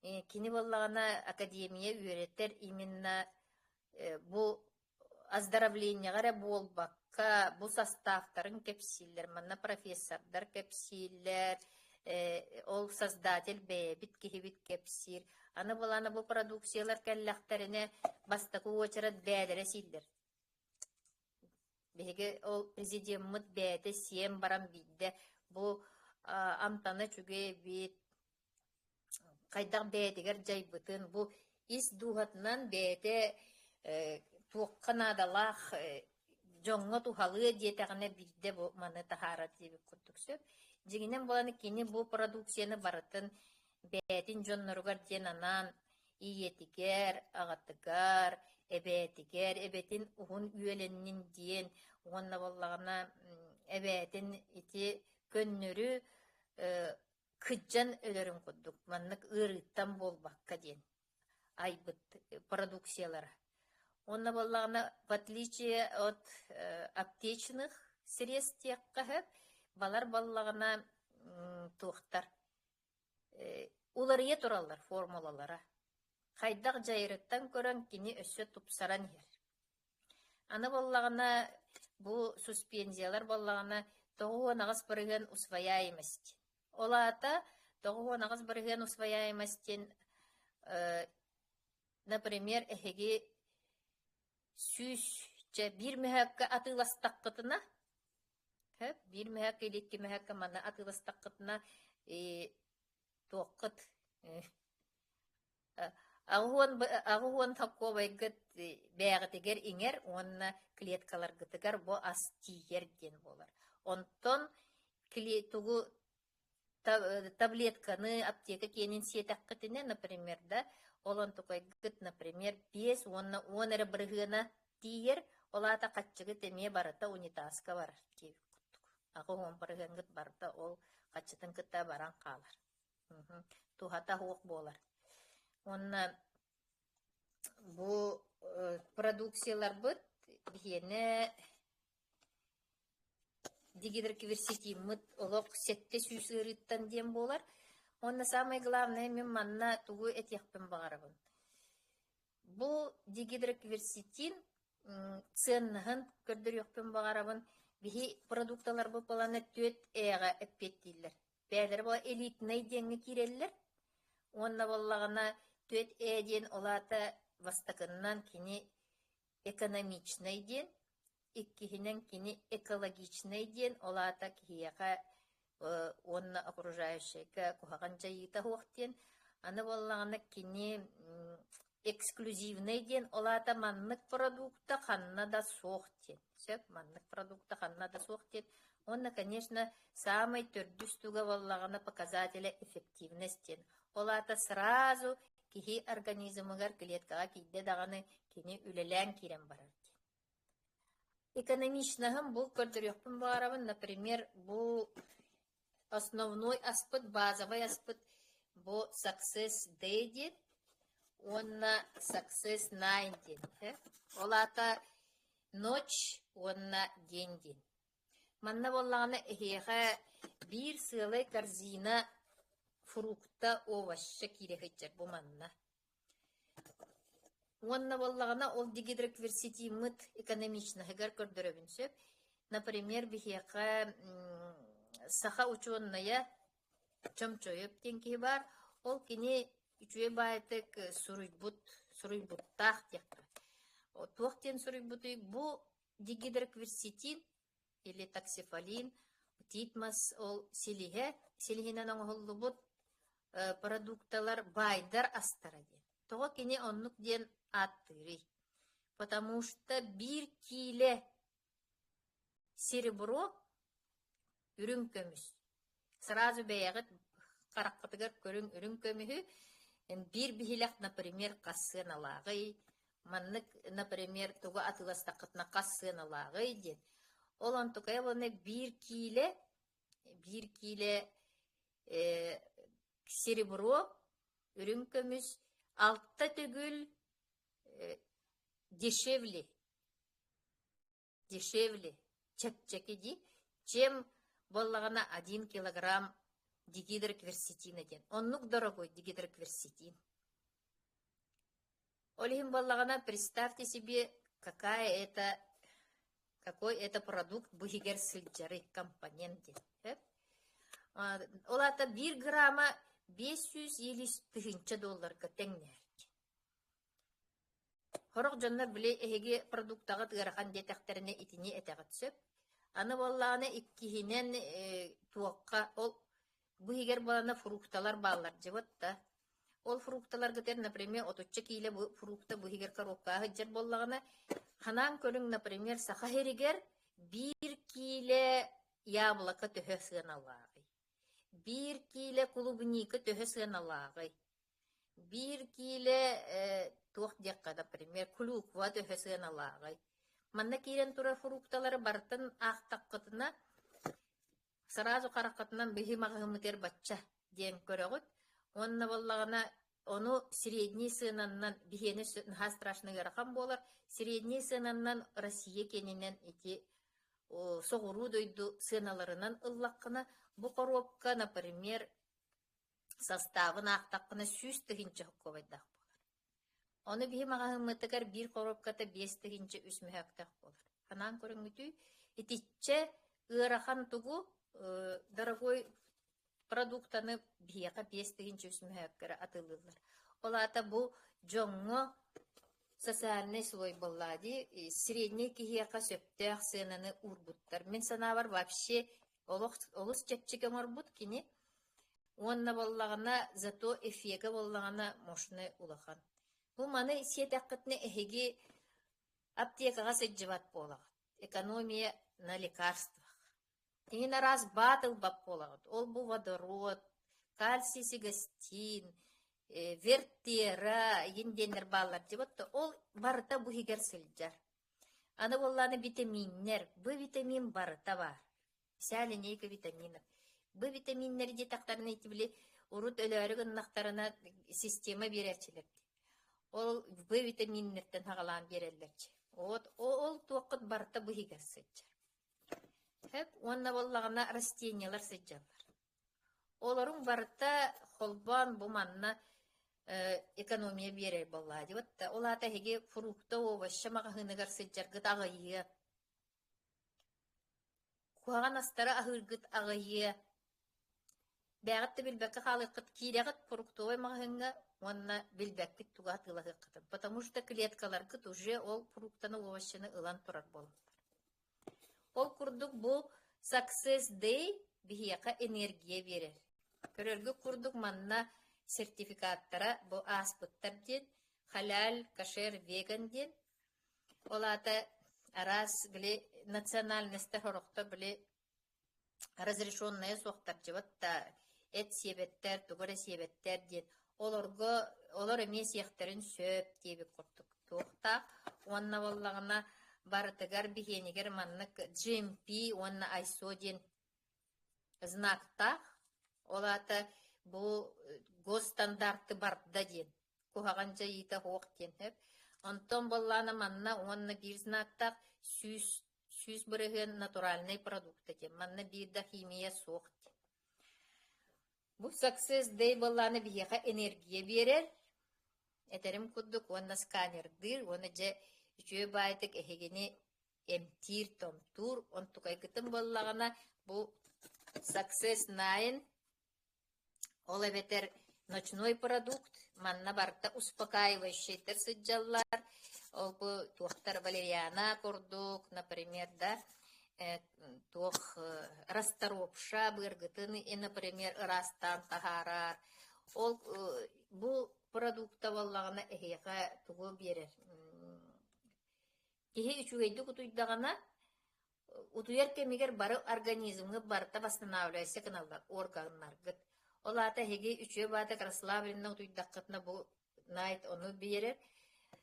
кини боллагана академия үйретер именно бу оздоровлениега болбакка бу составтарын кепсиллер, манна профессордар кепсиллер, ол создатель бит кихибит кепсир. Аны буланы бу продукциялар келлахтарыне бастакы очарат бәдере силдер. Беге ол президент бәте сем барам бидде бу амтаны чуге бит кайдак бәдегер жайбытын бу ис дугатынан бәте туққанадалах жоңго тухалы диетагына бидде бу маны тахарат дип күттүксөп. Дегенен боланы кини бу продукцияны барытын бәтин жонноругар ден анан иетигер, агатыгар, эбетигер, эбетин угун үйеленнин диен, угунна боллагана эбетин ити көннөрү кыджан өлөрүн куддук, маннык ырыттан болбакка диен, айбыт продукциялары. Онна боллагана, в отличие от аптечных средств теккахып, балар баллагана туқтар. Уларыя туралар формулалара. Хайдақ жайрыттан көрін кини өссө тупсаран ер. Аны баллагана бу суспензиялар баллагана тоғуа нағыз бірген усвояемость. Олата тоғуа нағыз бірген усвояемостен, например, эхеге сүз бир мехакка атыластаққытына, бир мехакка или икки мехакка мана атыластаққытына тоққыт ағуан тапко байгыт бәғытегер иңер, онна клеткалар гытыгар бо ас тиер ден болар. Онтон тугу таблетканы аптека кенин сиетаккытыне, например, да, олон тукайгыт, например, 5, 10 эрэ бырыгына тиер, олата каччыгы теме барыта унитазка бар. Ағы он бырыгынгыт барыта ол каччытын кытта баран калар. Тухата хуок болар. Онна бу продукциялар быт бихене дигидроверситиммыт олок сетте сүйсүрыттан дем болар. Онна самое главное мен манна тугу этехпен багарабын. Бу дигидроверситин ценнахын көрдөрөкпен багарабын. Бихи продукталар бу баланы төт эга эппеттилер. Бәдер бу элитный деңге киреллер. Онна боллагана төт эден олата вастакыннан кини экономичный ден, иккихинен кини экологичный ден, олата кихияка онна окружающийка кухаган жайыта хуактен, аны боллагана кини эксклюзивный ден, олата маннык продукта ханна да соохтен. Сөп, маннык продукта ханна да соохтен. Онна, конечно, самый төрдүстуга боллагана показателя эффективностен. Олата сразу кихи организмыгар клеткага кийде даганы кини үлелен кирен барар. Экономичнахым бу көрдөрөкпүн барабын, например, бу основной аспыт, базовый аспыт, бу success day ден, онна success 9 ден. Олата ночь, онна день ден. Манна боллаганы эхеха бир сылы корзина фрукта овоща кирехетчер бу манна. Онна боллагана ол дигидроверситиммыт экономичнахыгар көрдөрөбүн сөп. Например, бихека саха учуонная чомчоёп тенки бар, ол кини үчүе байтык суруйбуттах текка. Туохтен суруйбуты бу дигидроверситин или таксифалин титмас ол силихинен оңголлубут продукталар байдар астаради. Того кини оннук ден аттырый. Потому что 1 киле серебро үрүн көмүс. Сразу бәягыт караккытыгар көрүн үрүн көмүхү 1 бихилак, например, касын алагый, маннык, например, тугу атыластакытна касын алагый ден. Ол антукая боны 1 киле серебро үрүн көмүс 6 түгүл дешевле чекчеки чем боллагана 1 килограмм дигидроверситин ден. Оннук дорогой дигидроверситин. Олихим боллагана, представьте себе, какой это продукт бухигер сылджары компонент ден. Олата 1 грамма $550 теңнер. Хорок жоннар биле эһиги продуктага тыгарахан детектерине итини этегат сөп. Аны боллаганы иккихинен туакка ол бухигер балана фрукталар баллар жебатта. Ол фрукталар гытер, например, 30 киле фрукта бухигер коробка хыджер боллаганы ханан көрүң, например, саха херигер 1 киле яблоко төһө сыаналагы. 1 киле клубника төһө сыаналагы. 1 киле туох декка, например, клюква төһө сыаналагы. Манна кирен тура фрукталары бартын ахтаккытына сразу караккытынан бихимагымытер батча ден көрөгөт. Онна боллагана ону средний сынаннан бихени ха страшный ракам болар. Средний сынаннан Россия кенинен ити соғыру дойду сыналарынан ыллаққына бу коробка, например, составын ақтаққына 100 тыгинче хокковайдақ болар. Оны бихимагымытыгар 1 коробката 5 тыгинче үсмөхөктақ болар. Анан көрүңүтүй итичче ырахан тугу дорогой продуктаны бияка 5 тыгинче үсмөхөккара атылылар. Олата бу жоңго социальный слой боллади, средний кихияка сөптөк сынаны урбуттар. Мен санабар вообще олус чепчеке морбут кини. Онна боллагана зато эфега боллагана мощный улахан. Бу маны сиетаккытны эхиги аптекага сыджыбат болагат. Экономия на лекарствах. Тиңин арас батыл бап болагыт. Ол бу водород, кальций сигастин, вертера, енденер баллар деботта. Ол барыта бу хигер сылжар. Аны болланы витаминнер, бу витамин барыта бар. Сәлинейка витаминер. Бу витаминнер де тақтарына итибили урут өлөрү гыннактарына система берерчилер. Ол бу витаминнерден хагалан берелерчи. Ол туакыт барыта бу хигер сылжар. Хеп онна боллагана растениялар сылжарлар. Оларың барыта холбан бу манна экономия берер болла дебатта. Олата хеге фрукта овоща магахыныгар сылжаргыт агайы. Куаган астара ахыргыт агайы. Бәгатты билбәккә халыкыт кирәгыт фруктовый магахынга онна билбәккит туга тылагыкытын. Потому что клеткалар кыт уже ол фруктаны овощаны ылан турар болуптар. Ол курдук бу Success Day бихияка энергия берер. Көрөргө курдук манна сертификаттара бу аспыттар ден, халал, кашер, веган ден. Олата арас биле национальностьтер хорокта биле разрешенные соқтар жыбатта эт себеттер, тугара себеттер ден. Олар эмес яхтарын сөп дебек курдук. Тоқта онна боллагына барытыгар бихенигер маннык GMP онна ISO ден знакта. Олата бу госстандарты барда ден. Кухаганча ита хоқ ден. Онтон болланы манна онна бир знакта сүз бұрыгын натуральный продукты ден. Манна бирда химия соқ ден. Бу Success Day болланы бихеха энергия берер. Этерим куддук онна сканердыр, онна же жö байтык эхегени эмтир томтур, онтукай кытым боллагана бу Success 9 ол эбетер ночной продукт, манна барта успокаивающий сыджаллар, ол бу туохтар валериана курдук, например, да, туох расторопша быргытыны, и, например, растан тахарар. Ол бу продукта боллагана эхега тугу берер. Кихи үчүгейді кутуйдағана, утуяр кемигер бары организмы барыта восстанавливайся каналдар, органнаргыт. Олата хеги үчүе бата расслабленна утуйдаққытна бу найт ону берер.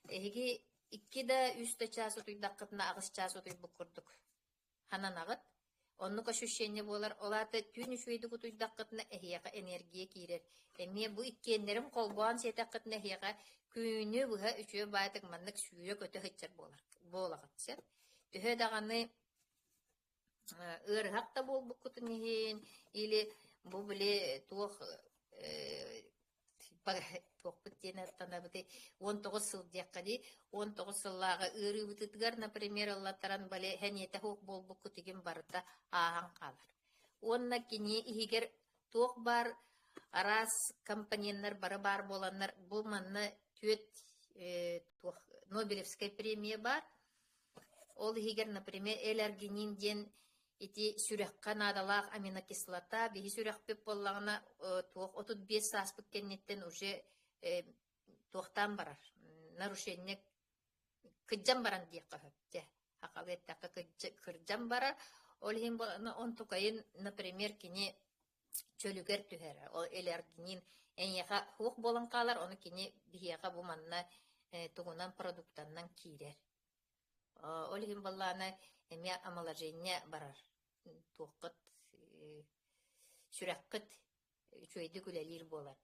Хеги 2-3 час утуйдаққытна ағыс час утуйбу курдук. Хананағыт. Оннук ощущение болар. Олата түн үчүейді кутуйдаққытна эхияға энергия кирер. Эме бу иккендерим колбуан сетаққытна эхияға күнү буга үчүе байтык маннык сүйрө көтө хытчар болагат. Төһө даганы ырхакта болбук кутунихин или бу биле туох быттена танабыты 19 сыл дияққади 19 сыллаға ыры бытытыгар, например, аллаттаран бале хәниете хук болбук кутугин барыта ахан қалар. Онна кини игер туох бар арас компаньоннар бары бар боланнар бу манна түет Нобелевская премия бар. Ол игер, например, эларгинин ден ити сүрәккә надалак аминокислота, бихи сүрәкпеп боллагына туох 35 саспык кеннеттен уже туохтан барар. Нарушение кыджан баран диякка хөпте. Хакалеттакка кырджан барар. Ол хим болана он тукайын, например, кини чөлүгер түһәре. Ол эларгинин эньяха хук болан калар, оны кини бихияга бу манна тугунан продуктаннан кирер. Ол хим болана эме омоложение барар. Туқыт, сүрәккыт, чөйді күләлер болар.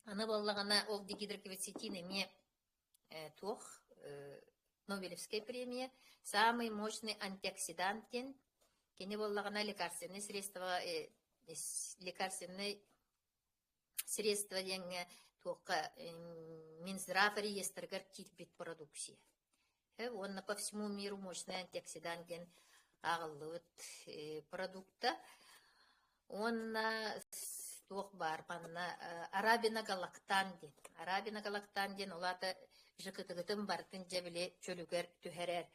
Аны боллағана ол дигидроквицетин эме туқ, Нобелевская премия, самый мощный антиоксидант ден, кені боллағана лекарственные средства денге туққа Минздрав реестргар кирбит продукция. Он по всему миру мощный антиоксидант ден ағылы продукта. Он туох бар манна арабиногалактан ден. Арабиногалактан ден олата жыкытыгытын бартын жабиле чөлүгер түһәрер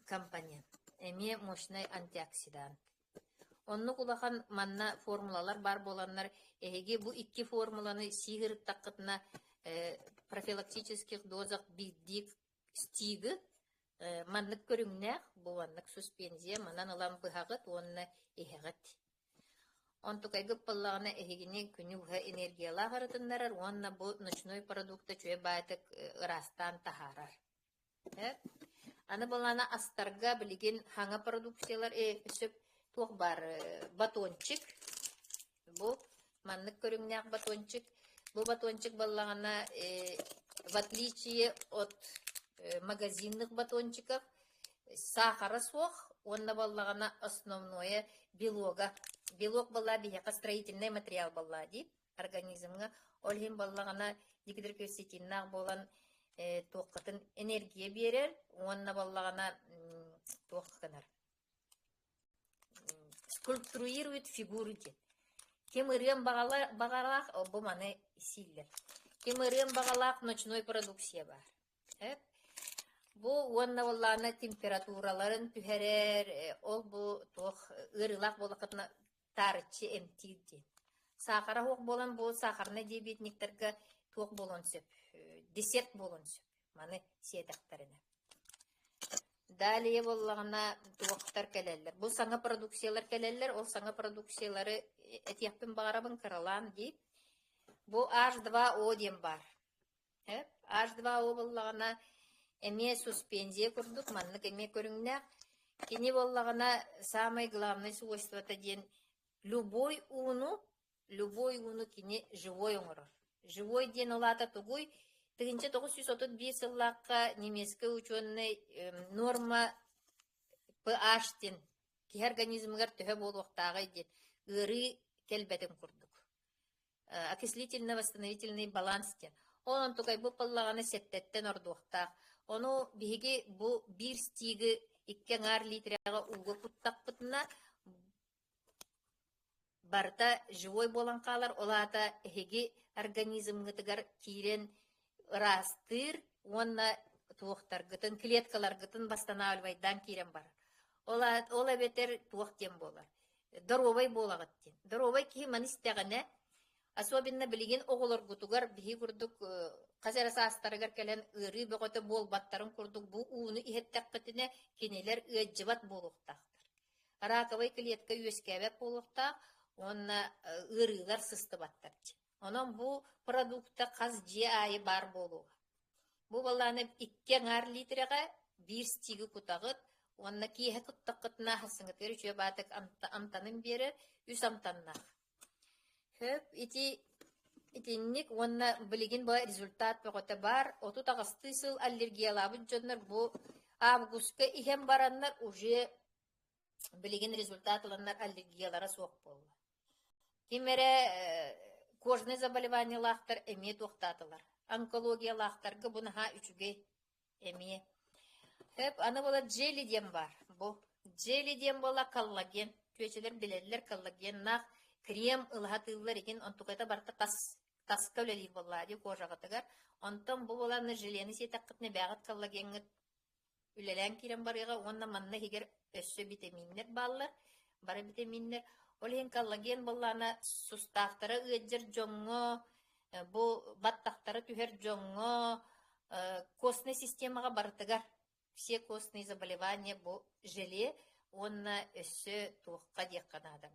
компонент. Эме мощный антиоксидант. Онны кулахан манна формулалар бар боланнар. Эге бу 2 формуланы сигыр тақытына профилактических дозах биддик стиги маннык көрүңнәк буаннык суспензия манан ылан быһагыт уонна иһэгит. Онтукайгы паллағына эхигини күнү уха энергиялаа харытыннарар, уонна бу ночной продукта чуе баатык ырастан тахарар. Аны балана астарга билигин хаңа продукциялар өсөп туох бар батончик. Бу маннык көрүңнәк батончик. Бу батончик баллагана в отличие от магазинных батончиков сахара суох, онна баллагана основное белога. Белок балла бияка строительный материал балла ди организмга. Олхин баллагана дигидер көсетиннак болан тоққатын энергия берер, онна баллагана тоққанар. Скульптурирует фигуры ди. Кемырым бағалақ, бу маны силлер. Кемырым бағалақ ночной продукция бар. Бу онна баллана температураларын түхерер, ол бу тоқ ырылақ болақытына тарычы эмтилди. Сахара хоқ болан бу сахарны диабетниктерге тоқ болон сөп, десерт болон сөп. Маны сиетақтарына. Далее боллағына тоқтар кәлелер. Бу саңа продукциялар кәлелер, ол саңа продукциялары этияқпен бағарабын кыралан дейіп. Бу H2O дем бар. H2O боллағына эме суспензия көрдік, маннык эме көріңнәк. Кені боллағына самый главный свойството ден любой уну кені живой оңырыр. Живой ден олата тугуй, тыгынча 935 сыллаққа немескі ученый норма pH ден ки организмгар төһө болуқтағы ден ыры келбетін күрдік. Окислительно-восстановительный баланс ден. Онын тугай бұл паллағаны сеттеттен ордуқтақ. Оны биһиги бу бир стиги 2 литряга уга куттак бытына барта живой болан калар, олата эхиги организмгытыгар кирен растыр, онна туохтар гытын, клеткалар гытын восстанавливайдан кирен бар. Ола бетер туох тем болар. Здоровый болагыт тен. Здоровый ки манистегане, особенно билигин оголор гутугар биһи курдук Қазара састарыгар кәлен ыры бөғөті бол баттарын күрдік бұл уыны ихеттәқпетіне кенелер өджібат болуқтақтыр. Раковай клетка өскәбәт болуқтақ, онна ырылар сысты баттар. Онын бұл продукта қаз же айы бар болуға. Бұл баланы 2 литріға 1 стигі күтағыт, онна кейі күттақытына хасыңыт өрі жөй батық амтанын бері үс амтаннақ. Хөп, Итинник, онна билигин ба результат пекоте бар, оту тағысты сыл аллергиялабын жоннар бу августка ихем бараннар уже билигин результат аланнар аллергиялара соқ болу. Кимере кожный заболевание лахтар эме тоқтатылар. Онкология лахтарга бунаха үчүге эме. Хеп, аны бола джели дем бар. Бу джели дем бола коллаген. Төчелер билелер коллаген нах крем ылхатылар екен, онтукайта барта таска өлелей болады, кожағытыгар. Онтан бұл оланы жилені сетаққытны бәғыт коллагенгіт үлелен керен барыға, онна манна хегер өссі витаминнер баллар, бары витаминнер. Олеген коллаген болланы сустақтары өджір жоңғы, бұл баттақтары түхер жоңғы, костный системаға барытыгар. Все костные заболевания бұл желе, онна өссі туыққа деққанады.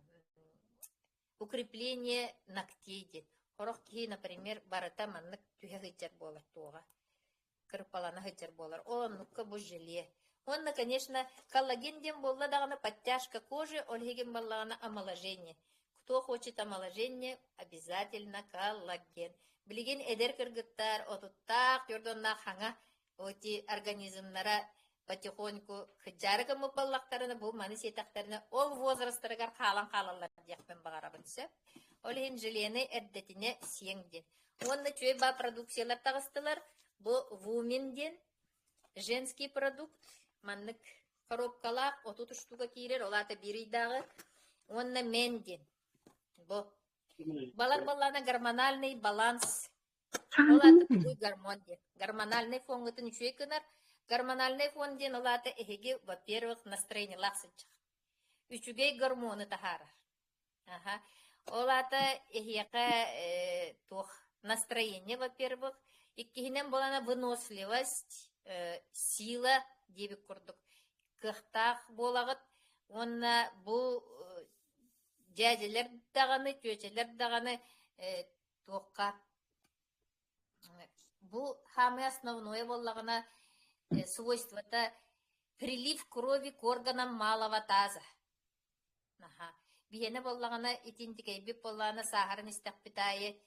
Укрепление ногтей дед. Хорох ки, например, барыта маннык түхе хыджар болар туға. Кырпалана хыджар болар. Оланнукка бу желе. Онна, конечно, коллаген дем болла дағана подтяжка кожи, ольхеген баллағана омоложение. Кто хочет омоложение, обязательно коллаген. Билеген эдер кыргыттар, отуттақ, юрдоннақ хаңа, оти организмнара потихоньку хыджарыга мыпаллақтарына, бұл маны сетақтарына, ол возрастырыгар қалан-қалалар дияқпен бағарабын сөп. Олеген желені әрдетіне сиеңден. Онны чөй ба продукциялар тағыстылар, бұл вуменден, женский продукт, маннык коробкалақ, отут ұштуға кейрер, олаты бірейдағы, онны менден. Бұл балар-балана гормональный баланс, олаты түгій гормон ден. Гормональный фонгытын чөй кынар, гормональный фон ден олаты эхеге, во-первых, настроение лақсынчық. Үчүгей гормоны тахарар. Олата эхияқа настроение, во-первых, иккихинен болана выносливость, сила дебек курдук. кыхтах болагыт, онна бу дядялар даганы, тёчелер даганы туокка. Бу хамы основное боллагына свойството прилив крови к органам малого таза. Биене боллагына итинтикейби боллагына сахарын истақпитайы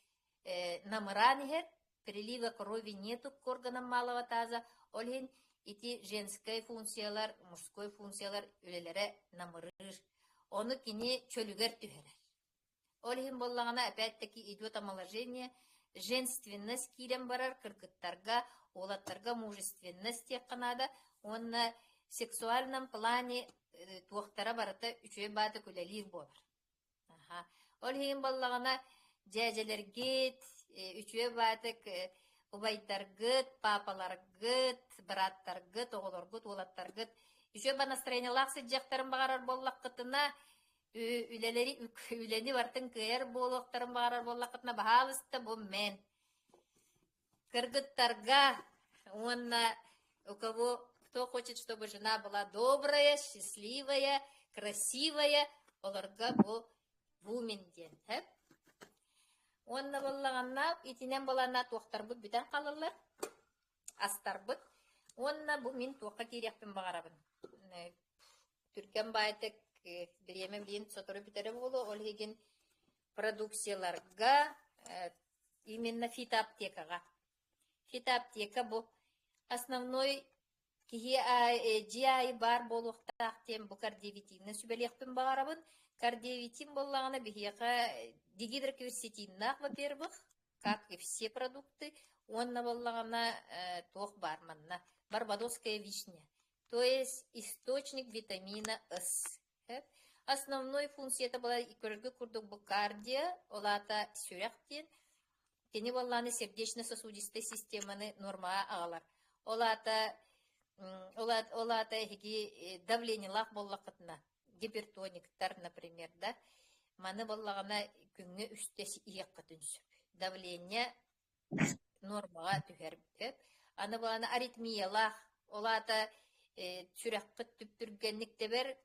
намыранихер, прилива крови нету к органам малого таза, олхин ити женской функциялар, мужской функциялар үлелері намырыр. Оны кини чөлүгер түхерер. Олхин боллагына опять-таки идет омоложение, женственность кирен барар, кыргыттарга, олаттарга мужественность текканада, онна в сексуальном плане туохтара барыта үчөй баты күлелир болар. Олхин боллагына дядялергет, үчөй батык убайтаргыт, папаларгыт, браттаргыт, оголоргыт, олаттаргыт. Үчөй ба настроениялак сыджактарын багарар боллаккытына, үлени бартын кыйар болуктарын багарар боллаккытына бахалыста бу мен. Кыргыттарга, онна у кого кто хочет, чтобы жена была добрая, счастливая, красивая, оларга бу вуменден. Онна боллаганна, итинен болана туактарбыт бүтән калылар, астарбыт. Онна бу мин туакка кирекпен багарабын. Түркен байтык биреме билин сотору битере болу, ол хеген продукцияларга, именно фитоаптекага. Фитоаптека бу основной GI бар болуқтақтен бұл кардиовитинны сүбелеқпен бағарабын. Кардиовитин боллағына бігеға дигидрокверсетиннақ, во-первых, как и все продукты, онна боллағына тоқ барманна. Барбадосская вишня, то есть источник витамина С. Основной функция это была и көргі күрдік бұл кардия, олата сүректен, кені боллағына сердечно-сосудистой системаны нормаға ағалар. Олата хиги давление лах боллақытына, гипертониктар, например, да, маны боллағына күнге үстесі иекқа түнсіп. Давление нормаға түхеріп. Аны боланы аритмия лах, олата сүрәққыт түптүргенлік тебер,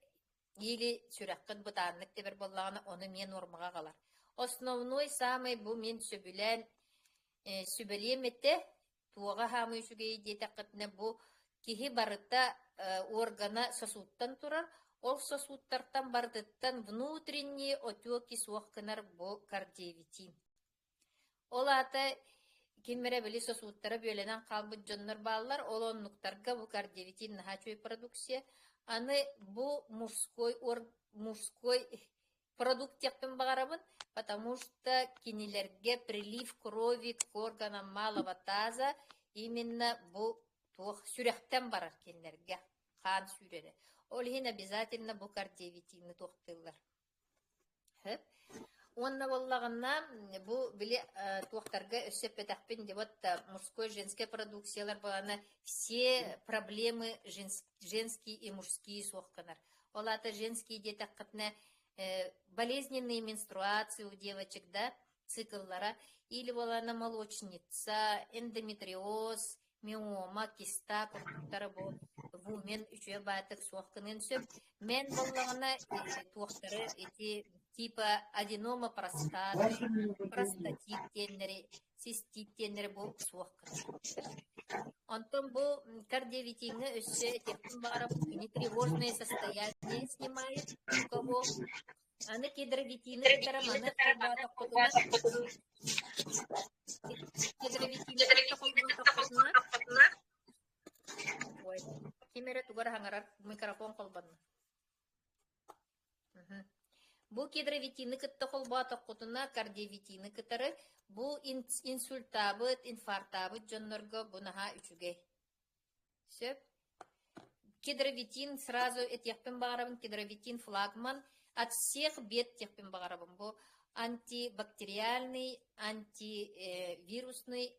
или сүрәққыт бұтанлық тебер боллағына, оны мен нормаға қалар. Основной самый бұл мен сүбелеметті, туаға хамы үшіге детақытны бұл кихи барыта органа сосудтан турар, ол сосудтартан бардыттан внутренние отеки суақкынар бұл кардиовитин. Ол ата кемере білі сосудтара бөленен қалбыт жоннар балылар, ол оннуктарға бұл кардиовитин наха чөй продукция. Аны бұл мужской продукт яқтын бағарабын, потому что кинелерге прилив крови к органам малого таза именно бұл сүректен барар кенлерге, қан сүрері. Ол хин обязательно бұл кардиовитинны тоқтылар. Онна боллағына бұл біле тоқтарға өсіп бәтәқпен деп мужской женский продукциялар болғаны все проблемы женские и мужские соққанар. Ол аты женские детаққытны болезненные менструации у девочек, да, цикллара, или болғаны молочница, эндометриоз, миома, киста, кұрттары бұл вумен үші байтық соққынын сөп. Мен болғана туақтары типа аденома простата, простатит теннері, цистит теннері бұл соққыныр. Антон бұл кардиовитинны өсі тектің бағарап, нетревожное состояние снимает у кого. Аны кедровитины тараманы қылбата құтына. Кедровитины құтына. Ой, кемері туғар хаңарар микрофон қолбанны. Бұл кедровитины кітті қолбата құтына, кардиовитины кітары, бұл инсультабыт, инфарктабыт жоннорға бұнаға үшіге. Сөп. Кедровитин сразу этияқпен бағарабын, кедровитин флагман, от всех бед техпен бағарабын. Бұл антибактериальный, антивирусный,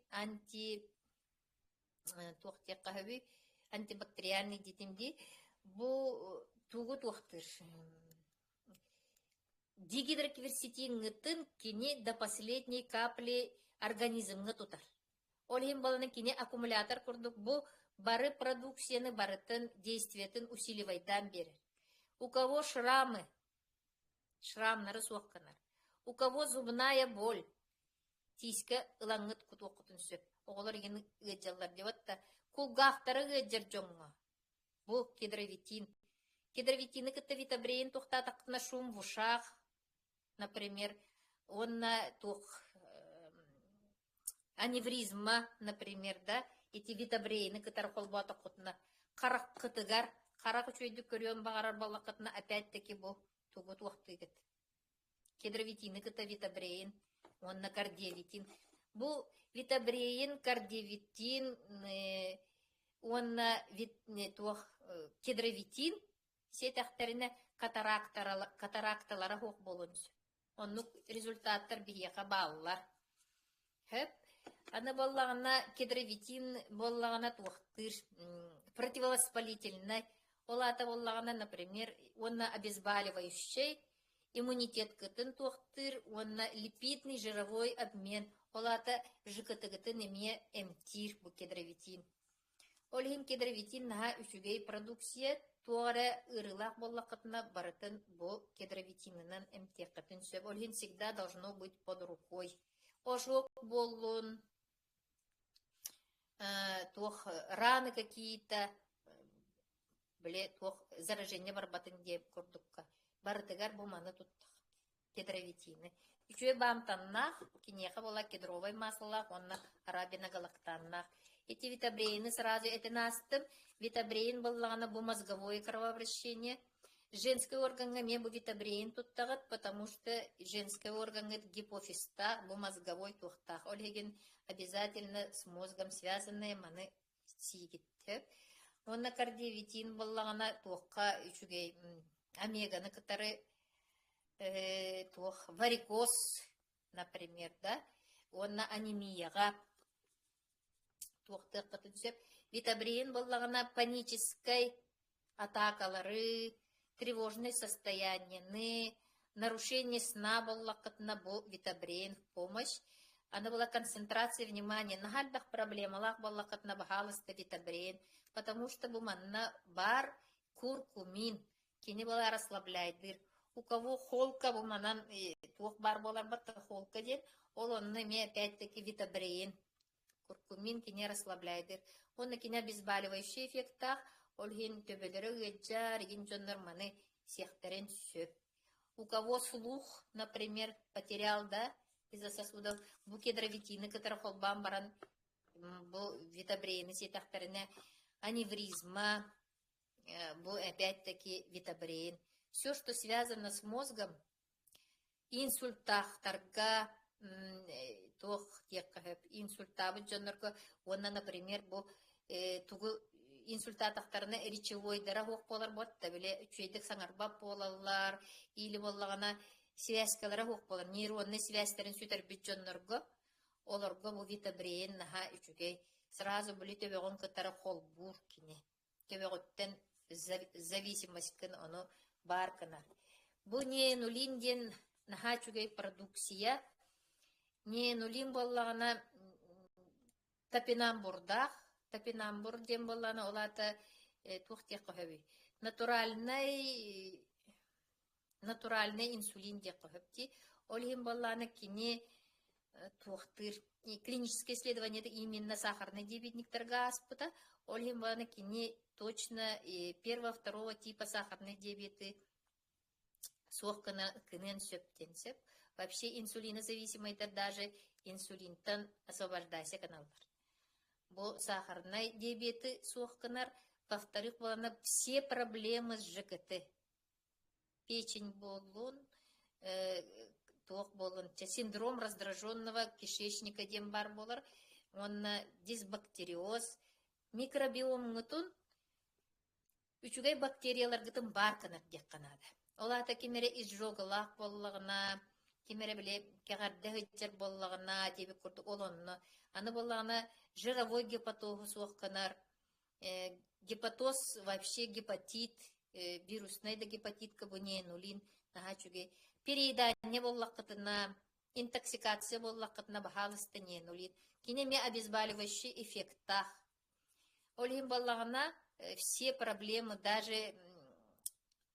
антибактериальный детімде. Бұл туғы туқтыр. Дигидрокверсетин кене до последней капли организмға тұтар. Олхин баланы кене аккумулятор құрдық. Бұл бары продукцияны барытын действиятын усиливайдан берер. У кого шрамы, шрамнары суаққанар. У кого зубная боль, тиське ылаңыт кутуақытын сөп. Оғылар еген ғеджалар деватта, кулгақтары ғеджар жоңға. Бұл кедровитин. Кедровитины кітті витабрейн тоқтатақына шум в ушах, например, онна тух аневризма, например, да, эти витабрейны кітар қолбата құтына қарақ қытыгар, қарақ үшөйді көрген бағарар бала қытына опять-таки бұл туғы туақты кет. Кедровитины кітті витабрейн, онна кардиовитин. Бұл витабрейн, кардиовитин, онна кедровитин, сетақтарына катаракталары хоқ болынсы. Оның результаттар бейеға балылар. Хөп, аны боллағына кедровитин боллағына туақтыр, противовоспалительный. Олата боллағына, например, онна обезболивающий, иммунитет кытын туақтыр, онна липидный жировой обмен. Олата жыкытыгытын еме эмтир бұл кедровитин. Олхин кедровитин наға үшігей продукция туара ырылақ боллақытына барытын бұл кедровитинынан эмтеқытын сөп. Олхин всегда должно быть под рукой. Ожог болун, раны какие-то, заражение барбатын деп көрдікка. Барытыгар бұманы туттық кедровитины. Үші бамтаннақ, кенеға бола кедровай маслылақ, онна арабина галактаннақ. Эти витабрейны сразу, это настым, витабрейн боллағына бұл мозговое кровообращение. Женский органга не бұл витабрейн туттағыт, потому что женский органга гипофизта бұл мозговой туқтақ. Олеген обязательно с мозгом связанные маны сигеттіп. Онна кардиовитин боллағына туққа үшігей омеганы кітары туқ варикоз, например, да? Онна анемияға туқты қытын сөп. Витабрейн боллағына панической атакалары, тревожное состояние, нарушение сна боллақытына бұл витабрейн в помощь. Она была концентрация внимания на гальдах проблемалах боллақытына бағалысты витабрейн, потому что бұл манна бар куркумин, кені была расслабляйдыр. У кого холка бұл манан туық бар болар батты холка ден, ол онны ме опять-таки витабрейн. Куркумин кені расслабляйдыр. Онны кені обезболивающий эффектах, олхин төбелері ғеджар, еген жондар маны сехтерен сөп. У кого слух, например, потерял, да, из-за сосудов, бұл кедровитины, который холбан баран, бұл витабрейны сетахтеріне, аневризма, бұл опять-таки витабрейн. Все, что связано с мозгом, инсультахтарға, инсультабы жоннорго, онна, например, бұл тугу инсультатақтарына речевой дара хоқ болар ботта, біле чөйдік саңарбап болалар, или болағана связкалара хоқ болар, нейронный связьтерін сөйтер бүт жоннорго, оларго бұл витабрейн наға үчігей, сразу біле төбеғон кытары қол бұр кіне, төбеғоттен зависимость кін оны бар кінар. Бұл ненулин ден наға үчігей продукция, ненулин болағана топинамбурдақ, топинамбур дем болланы олата туқтек қөхөбі. Натуральный инсулин дек қөхөбді. Олхин болланы кене туқтыр. Клиническое исследование именно сахарный диабетниктарға аспыта. Олхин болланы кене точно первого-второго типа сахарный диабеты соққына кінен сөптен сөп. Вообще инсулинозависимый даже инсулинтан освобождайся каналдар. Бұл сахарный диабеты соққынар, во-вторых, болана все проблемы с ЖКТ. Печень болын, тоқ болын, синдром раздраженного кишечника дем бар болар, онна дисбактериоз, микробиом ғытын, үчігай бактериялар ғытын бар қанат дек қанады. Олата кемере изжоғылақ болығына, кемере біле кеғарды ғыттер болығына дебі көрді олонны. Аны болағына жировой гепатоз соққанар. Гепатоз вообще гепатит, вирусный да гепатитка бұне нулин. Переедание боллақытына, интоксикация боллақытына бағалысты не нулин. Кинеме обезболивающий эффектах. Олин баллагана все проблемы даже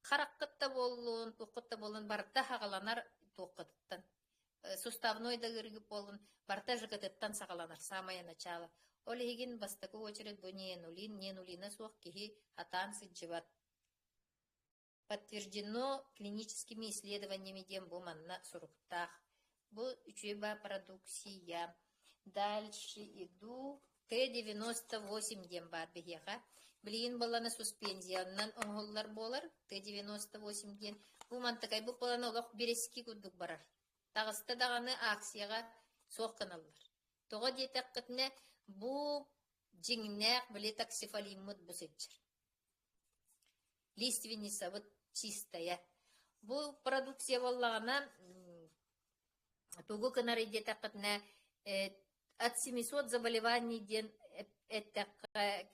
хараккытта болун, туккытта болун барта хагаланар туккыттан. Суставной да гыргып болун, барта жыкытыттан сагаланар самое начало. Олигин бастакы очередь бу не нулина суох кихи хатан сыджыбат. Подтверждено клиническими исследованиями дем бу манна суруктах. Бу учеба продукция. Дальше иду. Т-98 дем бар бігеға. Білген баланы суспензияннан оңғылар болар. Т-98 ден. Бу мантакай бу баланы олақ берески күддік барар. Тағысты дағаны акцияға соққыналар. Тоға детек қытне бу жеңнәк біле таксифалиммыд бу сетчір. Лиственница вот чистая. Бу продукция боллағына тугу кынары детек қытне от 700 заболеваний ден эттәккә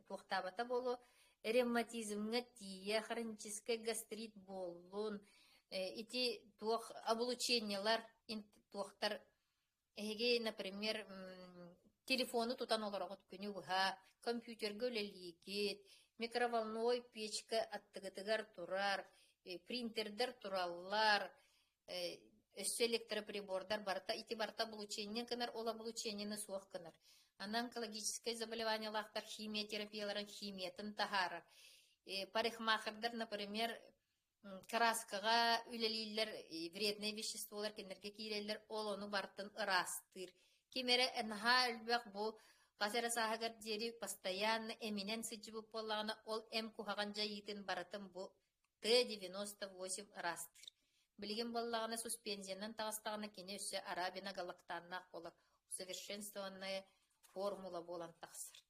тухтабата болу, ревматизмга тия, хронический гастрит болун, ити тух облучениялар, тухтар, например, телефону тутан оларагыт күнүга, компьютерге өлеликет, микроволновой печка аттыгытыгар турар, принтердер тураллар, электроприбордар барта, ити барта облучение кынар, ол облучениені суох кынар. Ана онкологическое заболевание лахтар химиотерапияларын химиятын тахарар. Парикмахердар, например, краскага үлелилер, вредные веществолар кенерге кирелер, ол ону бартын ырастыр. Кемере энха үлбәк бу касера сахагар дери постоянно эминен сыджыбы поллағына ол эм кухаганжа йитин баратын бу Т-98 ырастыр. Білген боллағына суспензиянан тағыстағына кене өсі арабина галактаннақ болар. Усовершенствованная формула болан тақсыр.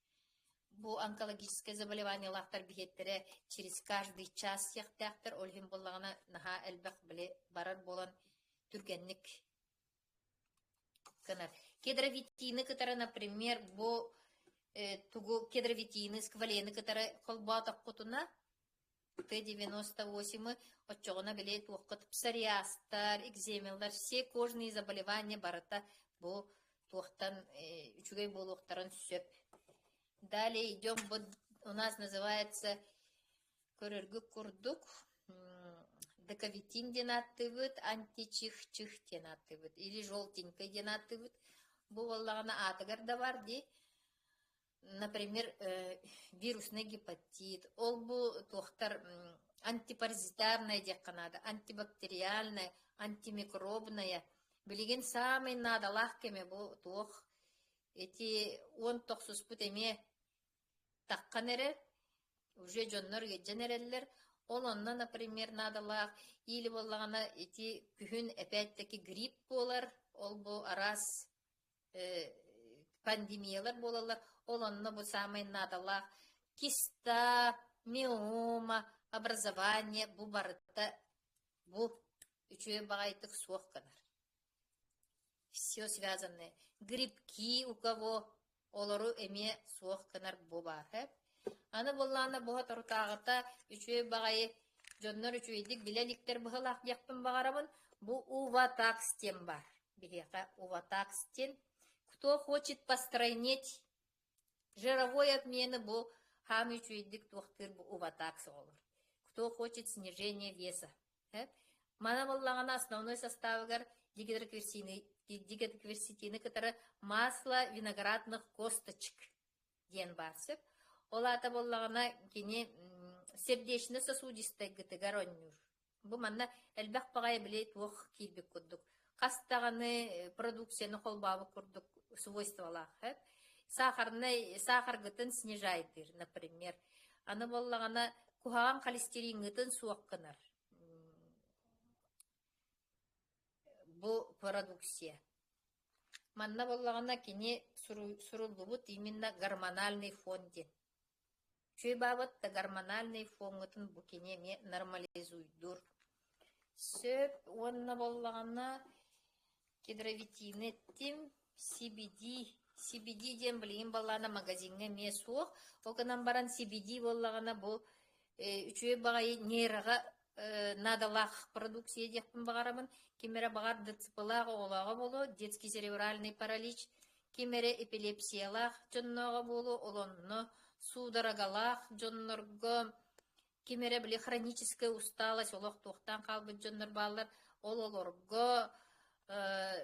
Бу онкологическое заболевание лақтар бігеттері через каждый час яқтақтыр. Олген боллағына наға әлбәқ біле барар болан түргеннік кынар. Кедровитины кытары, например, бу кедровитины, сквалені кытары қолбатақ құтына Т-98 отчоғына біле туаққыт псориастар, экземелар, все кожные заболевания барыта бұл туақтан үчігей болуқтарын сөп. Далее идем, у нас называется көріргі күрдік, дековитин денаттывыт, античих-чих денаттывыт, или желтенький денаттывыт. Бұл олағына атығар да бар, де. Например, вирусный гепатит, ол бу тухтар антипаразитарная деканада, антибактериальная, антимикробная. Билеген самый надо лахкеме бу тух. Эти он тохсус путеме такканере, уже жоннор гедженереллер. Ол онна, например, надо лах. Или боллагана эти күхін опять-таки грипп болар, ол бу арас пандемиялар болалар, ол онна бу самый надалах, киста, миома, образование, бу барыта, бу үчуе багайтык суохканар. Все связанное. Грибки у кого, олару эме суохканар бу бар. Аны боллана буга тарутагыта үчуе багайы, жоннор үчуедик билеликтер быхылах яқпын багарабын, бу уватакстен бар. Билеха уватакстен. Кто хочет постройнеть жировой обмен, бу хамичуидик тухтыр бу уватакс олар. Кто хочет снижение веса. Мана боллагана основной составыгар дигидрокверсетины, которые масло виноградных косточек ден барсып. Олата боллагана кене сердечно-сосудистой гытыгароннюр. Бу манна элбах пагай биле туох килбек куддук. Кастағаны продукцияны қолбабы күрдік свойстволақ. Сахар гытын снижайтыр, например. Аны боллағана кухаған холестерин гытын суаққынар. Бұл продукция. Манна боллағана кене сурулбут именно гормональный фонден. Чөй бабытта гормональный фон гытын бұл кене нормализуйдур. Сөп, онна боллағана кедровитины тим CBD ден білген балана магазинге ме суық. Оқынан баран CBD боллағана бұл үчуе бағай нейраға надалақ продукция декпін бағарамын. Кемері бағар дыцпылағы олаға болу, детский церебральный паралич, кимере эпилепсиялах жоннога болу олонно, сударагалах жоннорго, кимере биле хроническая усталость олох туохтан калбыт жоннор баллар, олорго,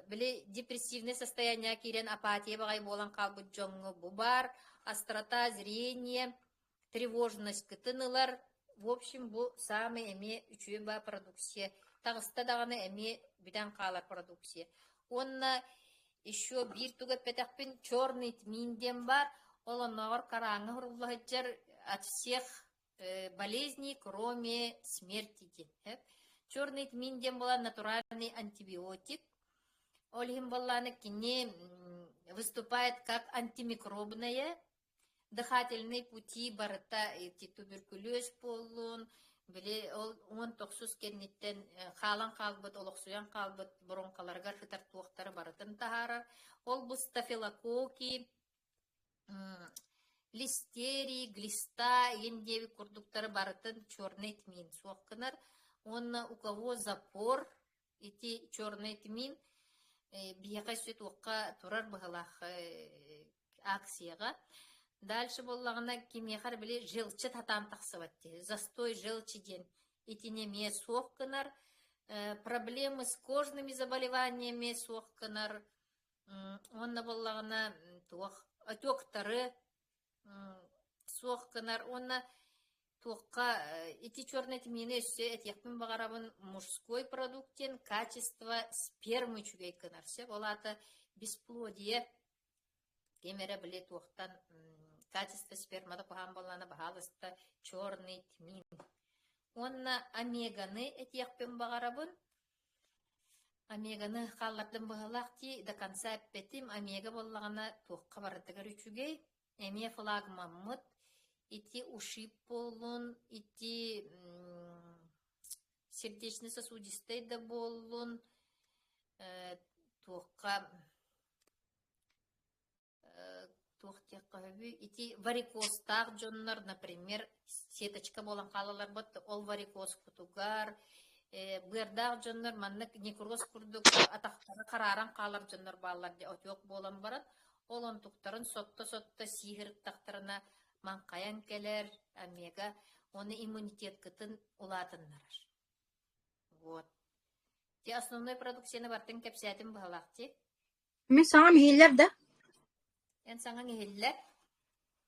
биле депрессивное состояние кирен апатия багай болан калбыт жоңго бу бар, острота зрения, тревожность кытынылар. В общем, бу самый эме үчүен ба продукция. Тагыста даганы эме биден калар продукция. Онна еще бир туга петахпин черный тминден бар. Олонногор караңы хурлахыджар от всех болезней, кроме смерти. Черный тминден была натуральный антибиотик. Олхим балланы кине выступает как антимикробная. Дыхательные пути барыта эти туберкулез полун, биле он токсус кенниттен халан калбыт, олоксуян калбыт, бронкаларга хытар туактары барытын тахарар. Ол бу стафилококки, листерий, глиста, ендеви курдуктары барытын черный тмин суаккынар. Он у кого запор, эти черный тмин, бияка сөйт уакка турар бахалах акцияга. Дальше боллагына кимехар биле желчы татан тахсыбатты. Застой желчи ден. Итинеме соқкынар. Проблемы с кожными заболеваниями соқкынар. Онна боллагына отектары соқкынар. Онна тоққа ити черный тмине өссе этияқпен бағарабын мужской продуктен качество спермы чугейкынар. Олаты бесплодие кемере биле тоқтан качество спермада кухан болланы бахалыста черный тмин. Онна омеганы этияқпен бағарабын. Омеганы қаллардың бағалақти до конца петим омега боллағына тоққа бардығар үчугей. Эме флагмаммыт, ити ушип болун, ити сердечно-сосудистой да болун, тоққа ити варикостаг жоннор, например, сеточка болан қалалар бот, ол варикоз кутугар, бырдаг жоннор маннык некроз курдук атақтары қараран қалар жоннор баллар де отек болан барат, олон туктарын сотта сихир тақтарына манқаян келер, омега, оны иммунитет кытын улатыннар. Вот. Те основной продукцияны бартын кепсиятын бағалақти. Мен саңа мейілер да. Ен саңа мейілер.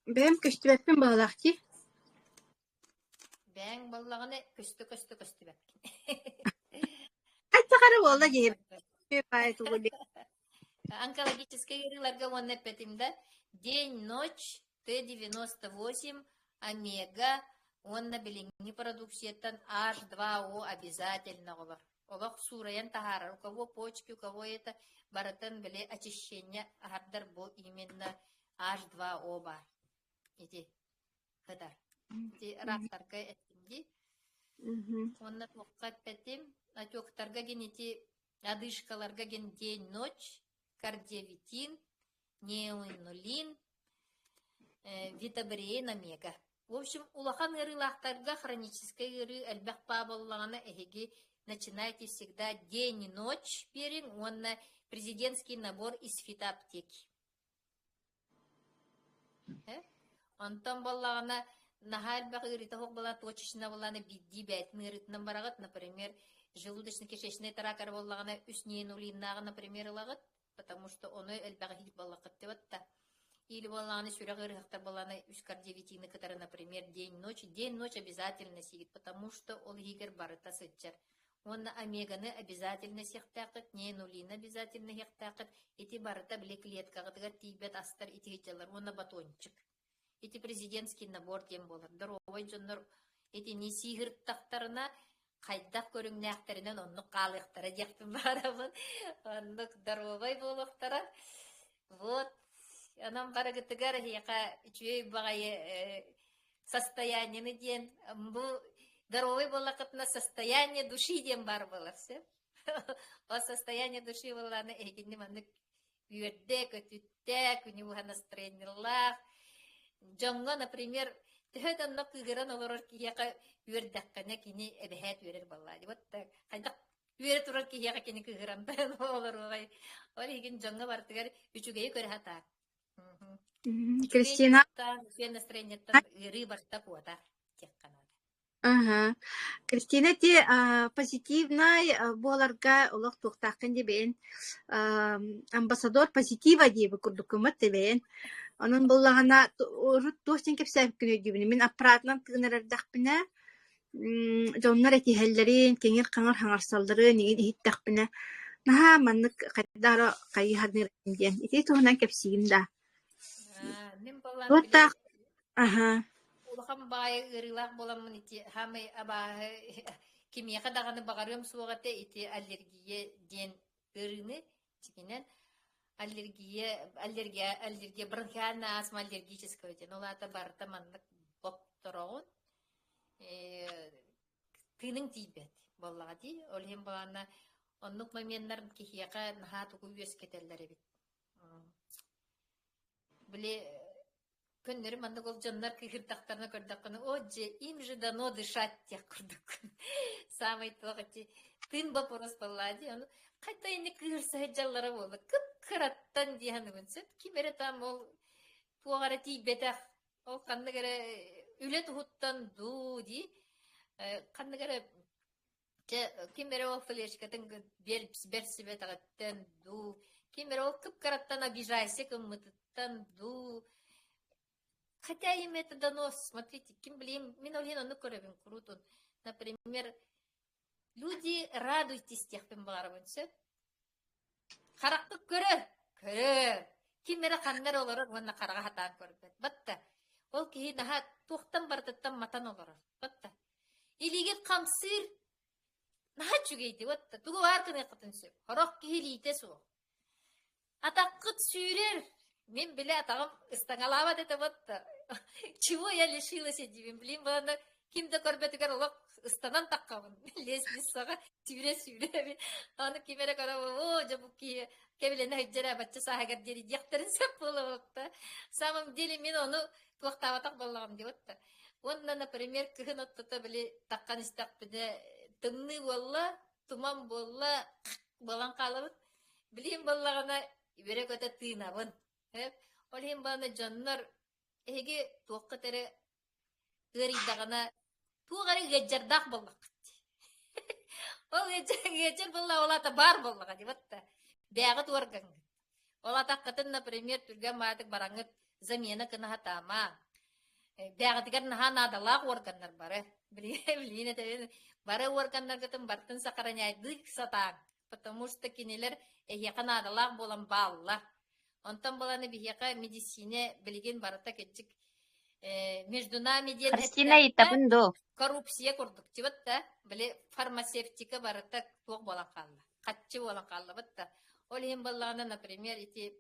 Бәм көштібәппен бағалақти. Бәң баллағыны көсті бәпкен. Айтта қары болда жейіп. Онкологические гриларга онны петимда день-ночь Т98 омега онна билинги продукциятан H2O обязательно олар. Олар сураян тахарар. У кого почки, у кого это баратан биле очищение ахардар бо именно H2O бар. Иди хыдар. Иди рахтарга этинди. Онна тоққат петим. Атёқтарга генети адышкаларга ген день-ночь кардиовитин, неоинулин, витабрин, омега. В общем, улахан гырылахтарга хронической гыры әлбәк пабаллағаны әхеге начинайте всегда день и ночь перин, он на президентский набор из фитоаптеки. Антон баллағына наха әлбәк гырыта хоқ бала точечно баланы бидди бәйтін гырытынан барағыт, например, желудочно-кишечный таракар баллағына үс неоинулиннағы, например, ылағыт, потому что он эльбагахит баллакатты ватта. Или балланы сюрягы рахтар балланы үс кардиовитины, которые, например, день-ночь обязательно сидит, потому что он гигер барыта сыджар. Он на омеганы обязательно сехтакат, неоинулин обязательно сехтакат, эти барыта бле клетка, гатыгар тибет астар ити хитялар, он на батончик. Эти президентский набор тем болар. Здоровый жоннор, эти не сигыр тахтарына, хайдақ көріңнәқтерінен оннық қалықтары дектім барабын. Оннық здоровый болуқтары. Вот. Анам барагытыгар хеқа чуй бағайы состояниені ден. Бұл здоровый болақытына состояние души ден бар боларсы. О состояние души боланы эгенде маннык үйердек, өтүттек, унюға настроениялақ. Жоңға, например, төһөтөн нок кыгыран олорор кияка үрдәккәне кини эбәһәт үрер баллады. Вот хайдак Түер турар кияка кини кыгырам олар огай. Ол иген жаңга бартыгар үчүгей көрө хата. Кристина. Үчүгей настроениеттан ыры барта куата. Тек канада. Ага. Кристина ти позитивный боларга олох туктакын дебен амбассадор позитива диби курдукумат дебен. Onun bolлагана урут тостен кепсәп күнө дибин. Мен аппаратынан тыгынырдакпына. Жоннар эти хеллерин кеңер каңар хаңарсалдырын иген иттакпына. Наха маннык кайдара кайхадныр диен. Ити туһунан кепсигин да. Мен болан Вот так. Ага. улахам бай ырылак боламын ити хамы аба кимияка даганы багарым сугате ити аллергия ден ырыны тигенен аллергия бронхиальная астма аллергическая ден олата барта маннык бокторогун тының тийбет боллага ди олхем балана оннук моменттер кихияка наха тугу үес кетеллер бит биле көннөрү манда гол жандар кыхыртактарына көрдакканы же им же дано дышать тех курдук самый тоғати тын вопрос баллади onu кайта инде кыгырса жаллара болду кыпкыраттан дияны бенсет кимере там ол тугара тийбетах ол кандыгere үле тухуттан ду ди кандыгere кимере ол флешкатын берсибе тагаттан ду кимере ол кыпкыраттан обижайся кыммытыттан ду. Хотя им это дано, смотрите, ким блин, минулин он укоревим крутон. Например, люди радуйтесь тех пембаравынсы. Характык көрө. Кимера ханнер олорор, ванна карага хатан көрбөт. Батта. Ол кихи наха тухтан бартыттан матан олорор. Батта. Илигет камсыр. Наха чугейди, батта. Тугу аркын экытынсы. Хорок кихи литесу. Атаккыт сүйрер. Мен биле атагам ыстаңалава дете батта. Чего я лишилась дивим, блин, бана кимде көрбетигер олок ыстанан таккабын. Лестницага сүйре. Аны кимере кара о жабуки кебелене хеджера бачча сахагар дери дияктарын сеп болокта. Самом деле мен оны туактабатак боллагам деп атта. Онда, например, кыхын оттото биле таккан истакпыда тымны болла, туман болла, балан калыбыт. Билим боллагана бере көтө тыынабын. Олхем бана жаннар эге туакка тере ырыйдагана тугары геджердак боллак. Ол геджер болла олата бар боллага деп атта. Бягы туарган. Олата катын, например, түргөн маатык бараңыт замена кына хатама. Бягы тигер наха надалак органнар бары. Билине те бары органнар кытын бартын сакараняйдык сатаң. Потому что кинелер эге надалак болан балла. Онтан баланы бихяка медицине билген барата кетчик между нами ден Кристина итабынду. коррупция курдук тибатта биле фармацевтика барата тук болан калла. Катчы болан калла батта. Ол хем балланы, например, ити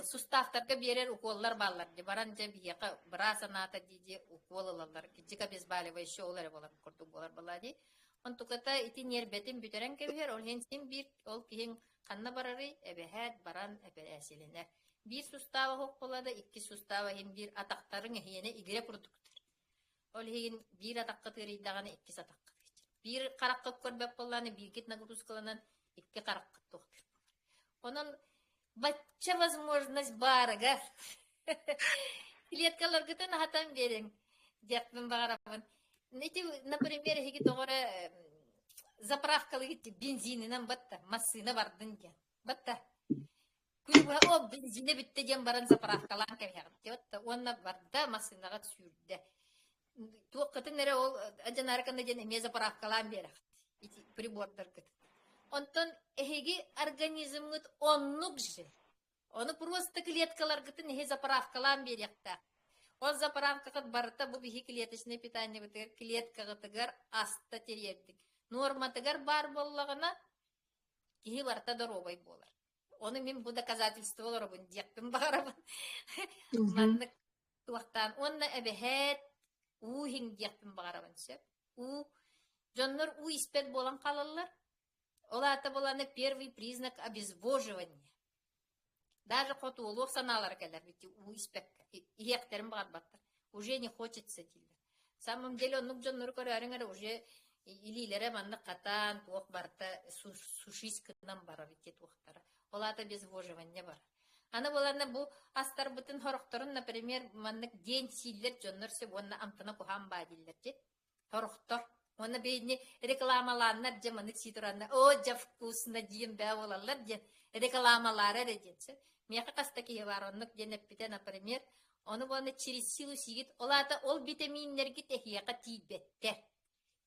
суставтарга берер уколлар баллар. Баран же бихяка брасаната диди уколлалар. Кичика безбалевый шоулар болан курдук болар балади. Он туката ити нербетин бүтерен кебер ол хен син бир ол киһин канна барары эбехет баран эбеселенер. Bir sustava hok bolada, iki sustava hem bir ataqtarın ehiyene igire produktur. Ol hegin bir ataqqa tırıydağını iki sataqqa geçir. Bir qaraqqa körbep bolany bir git nagruz kılanan iki qaraqqa toqtur. Onun бачча возможность барага. Клеткалар гытын хатан берен. Дякпен барабын. Нети, например, хеги тоғыра заправкалы гитти бензининен батта, массына бардын ген. Батта. Күлі о бензине бітті ден баран заправкалан кәмеғын. Онна барда массынаға түсүрді. Туаққытын әрі ол әжен арқанда ден еме заправкалан берақ. Прибордар гыт. Онтон эхеги организм гыт оннук же. Оны просто клеткалар гытын эхе заправкалан беректа. Он заправка барта бу бихи клеточное питание битер клетка гытыгар аста терердик. Норматыгар бар боллагына кихи барта здоровый болар. Оны мен бу доказательство боларбын дияппен барабын. Маннык туактан онна эбехет у хин дияппен барабын сеп. У жоннор у испет болан калалар. Олата боланы первый признак обезвоживания. Даже котулук саналар келер бит у испекка. Иектерин бар баттар. Уже не хочется дилер. В самом деле он жоннор көрөрүңөр уже илилере манны катан туох барта сушис кытынан барар ити туохтара. Олата безвоживание бар. Аны боларна бу астар бутын хорохторун, например, маннык день силлер жоннорсе вонна амтына кухам бадиллер те. Хорохтор. Оны бейни рекламаланнар же маннык ситуранна. О, жа вкусно дим да олалар же рекламалары реденсе. Мияка кастаки бар оннук денеппите, например, оны боны через силу сигит. Олата ол витаминнерги техияка тибеттер.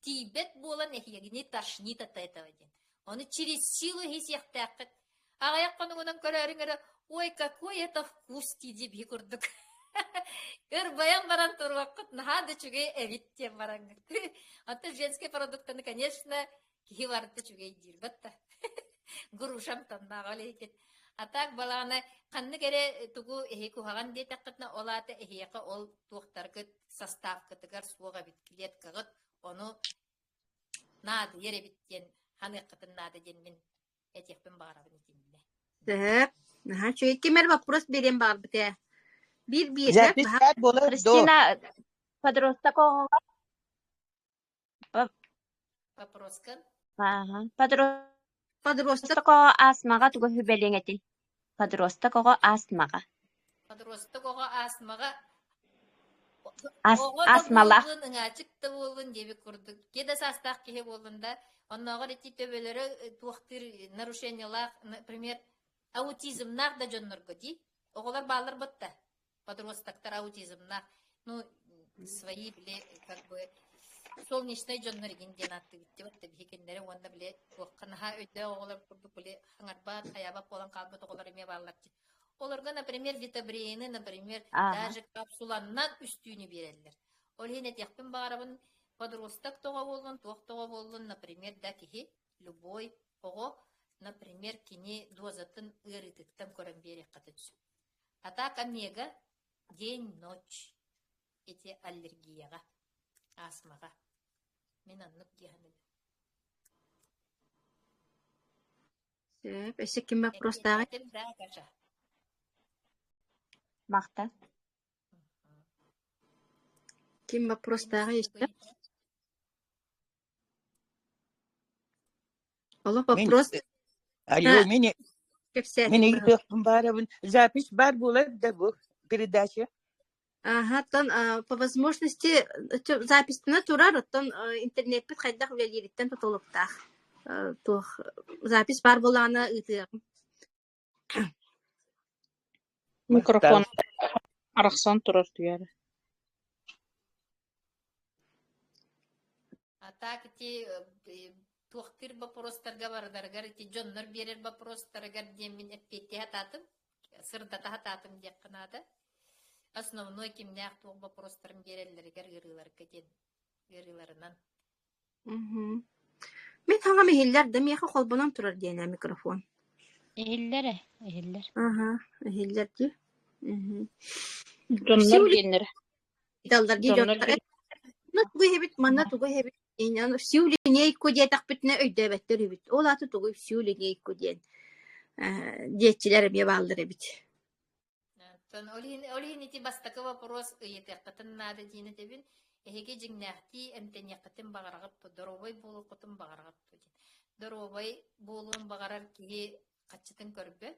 Тибет болан эхиягини ташнита тайтаваден. Он через силу хисяхтакет. Аяк конугунан көрөрүңөрө, ой, какой это вкус тиди бикурдук. Өр баян баран турваккыт, нахады чугей эвитте баран. Аты женский продуктаны, конечно, кихиварды чугей дирбатта. Грушам тандагалы экен. А так баланы канны кере тугу эхи кухаган детаккытна олаты эхияка ол туохтаргыт составкытыгар суога биткилет кагыт. Onu nade yere bitten hanıqıtın nade denmin etiyapın bağırabın etinle. Тәп. Наха, чуй кемер вопрос берем бар бите. Bir Запись как было до. Кристина, подросток, Вопроскан. подросток подросток астмага тугу хүбелеңети. Подросток астмага. Подросток oğa asmaga Asmala. Çıktı bolun diye kurduk. Keda sastaq kihe bolunda onnağa reti töbeleri tuaqtir нарушениялар, например, аутизмнар да жоннорго ди. Оголар балар бытта. Подростактар аутизмнар. Ну, свои биле как бы солнечный жоннор гинден атты битте битте бекендере онда биле туаққанха өйдө оголар курдук биле хаңарбат аябак болан калбыт оголар эме баллар. Оларга, например, витамины, например, даже капсуланнан үстүүнү берелер. Ол хенет яқпын бағарабын подросток тоға болын, тоқ тоға болын, например, да кихи, любой ого, например, кини дозатын ырытыктан көрін берек қатыч. А так омега день-ночь эти аллергияға, астмаға. Мен аннық дияны. Тәп, эссе кем вопрос тагы? Мақта. Кем вопрос тагы эссе? Алло, вопрос. Алло, меня Кепсе. запись бар было до передачи. Ага, тон по возможности запись-на турар, тон интернет пит хайдах влиялиттен тотолуктах. Тох запись бар булана ытыгым. Микрофон араксан турар түгәрі. А так эти туақтыр вопростарға бардаргар, эти жоннор берер вопростарға демин эппетте хататым, сырдата хататым дек қанады. Основной кимнях туқ вопростарын берелерігер гырылар кетен, гырыларынан. Мен хаңа мехиллер да меха қолбанан турар дейіне микрофон. Ehillere. Ага, мехиллер ди. Jonlar genleri. Далдар ди жонтар. Ну, тугай хебит, манна тугай хебит. Ин сиу линейку диетак битне өйдөбеттер бит. Ол аты тугай сиу линейку диен. Диетчилер бе балдыр бит. Тон олин эти бастакы вопрос ыйытеккытын нады дейіне дебин. Эхеге жиңнахти эмтенеккытын бағарағып, доробой болу құтын бағарағып. Доробой болуын бағарар кеге қатчытын көрбі.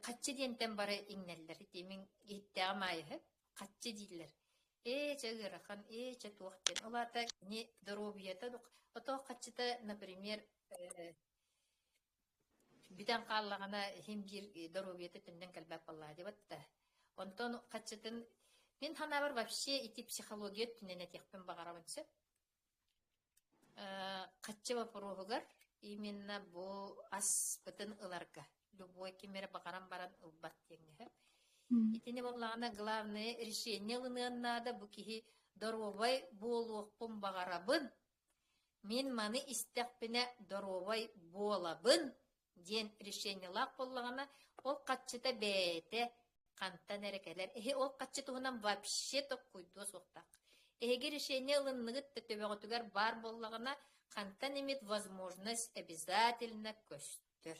Қатчы дентен бары иңнелдер. Демин еттеға майығы. Қатчы дейлер. Чағырахан, чатуақтен. Олата не доробията. Ото қатчыта, например, битен қаллағана хемгер доробията түнден кәлбәп алла дебатта. Онтон қатчытын мен ханабар вообще ити психология түнен әтекпен бағарабынсы. Қатчы вапорогығар именно бұл ас бұтын ыларға. Любой кемері бағаран баран ұлбат теңі. Итіне болағына главное решение лынығыннада бұл кихи доробай болуықпын бағарабын. Мен маны истәқпіне доробай болабын. Ден решение лақ болағына ол қатчыта бәйті кантан эрекелер. Ол қатчы туғынан вообще тоқ күйді соқтақ. Эге решение лыннығыт төтөбеғотугар бар болағына кантан имеет возможность обязательно көстір.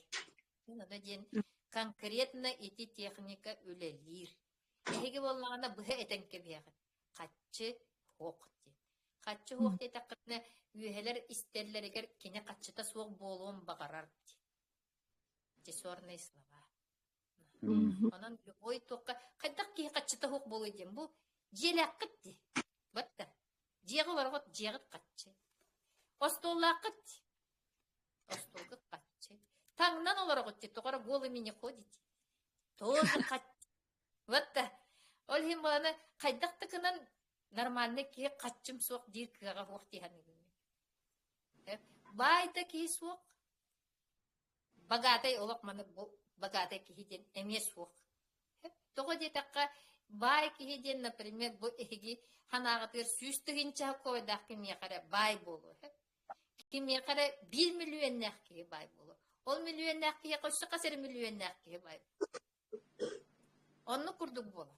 Ден конкретно эти техника үлелер. Эге болағына бұға әтенке беғын. Қатчы хоқ ден. Қатчы хоқ ден тақытына үйелер истерлеригер кене каччыта суох болуун багарар. Чесорный слова. Онан ой тоққа қайдақ кей қатчыта хоқ болу дем бұл желәққыт де. Бәтті. Жеғі оларға жеғіт қатчы. Остоллаққыт. Остолғыт қатчы. Таңнан оларға де тоқара голы мені қодит. Тоже қатчы. Бәтті. Ол хем баланы қайдақтықынан нормальный кей қатчым соқ дейір кіға хоқ дейханы. Байта кей соқ. Багатай олақ маны бұл. Багатай кихиден эмес хук. Того детакка бай кихиден, например, бу эхиги ханагатыр сүйстігінча койдақ кеме қара бай болу. Кеме қара 1 миллион нәқкеге бай болу. Ол миллион нәқкеге қойшы қасыр миллион нәқкеге бай болу. Онны күрдік болар.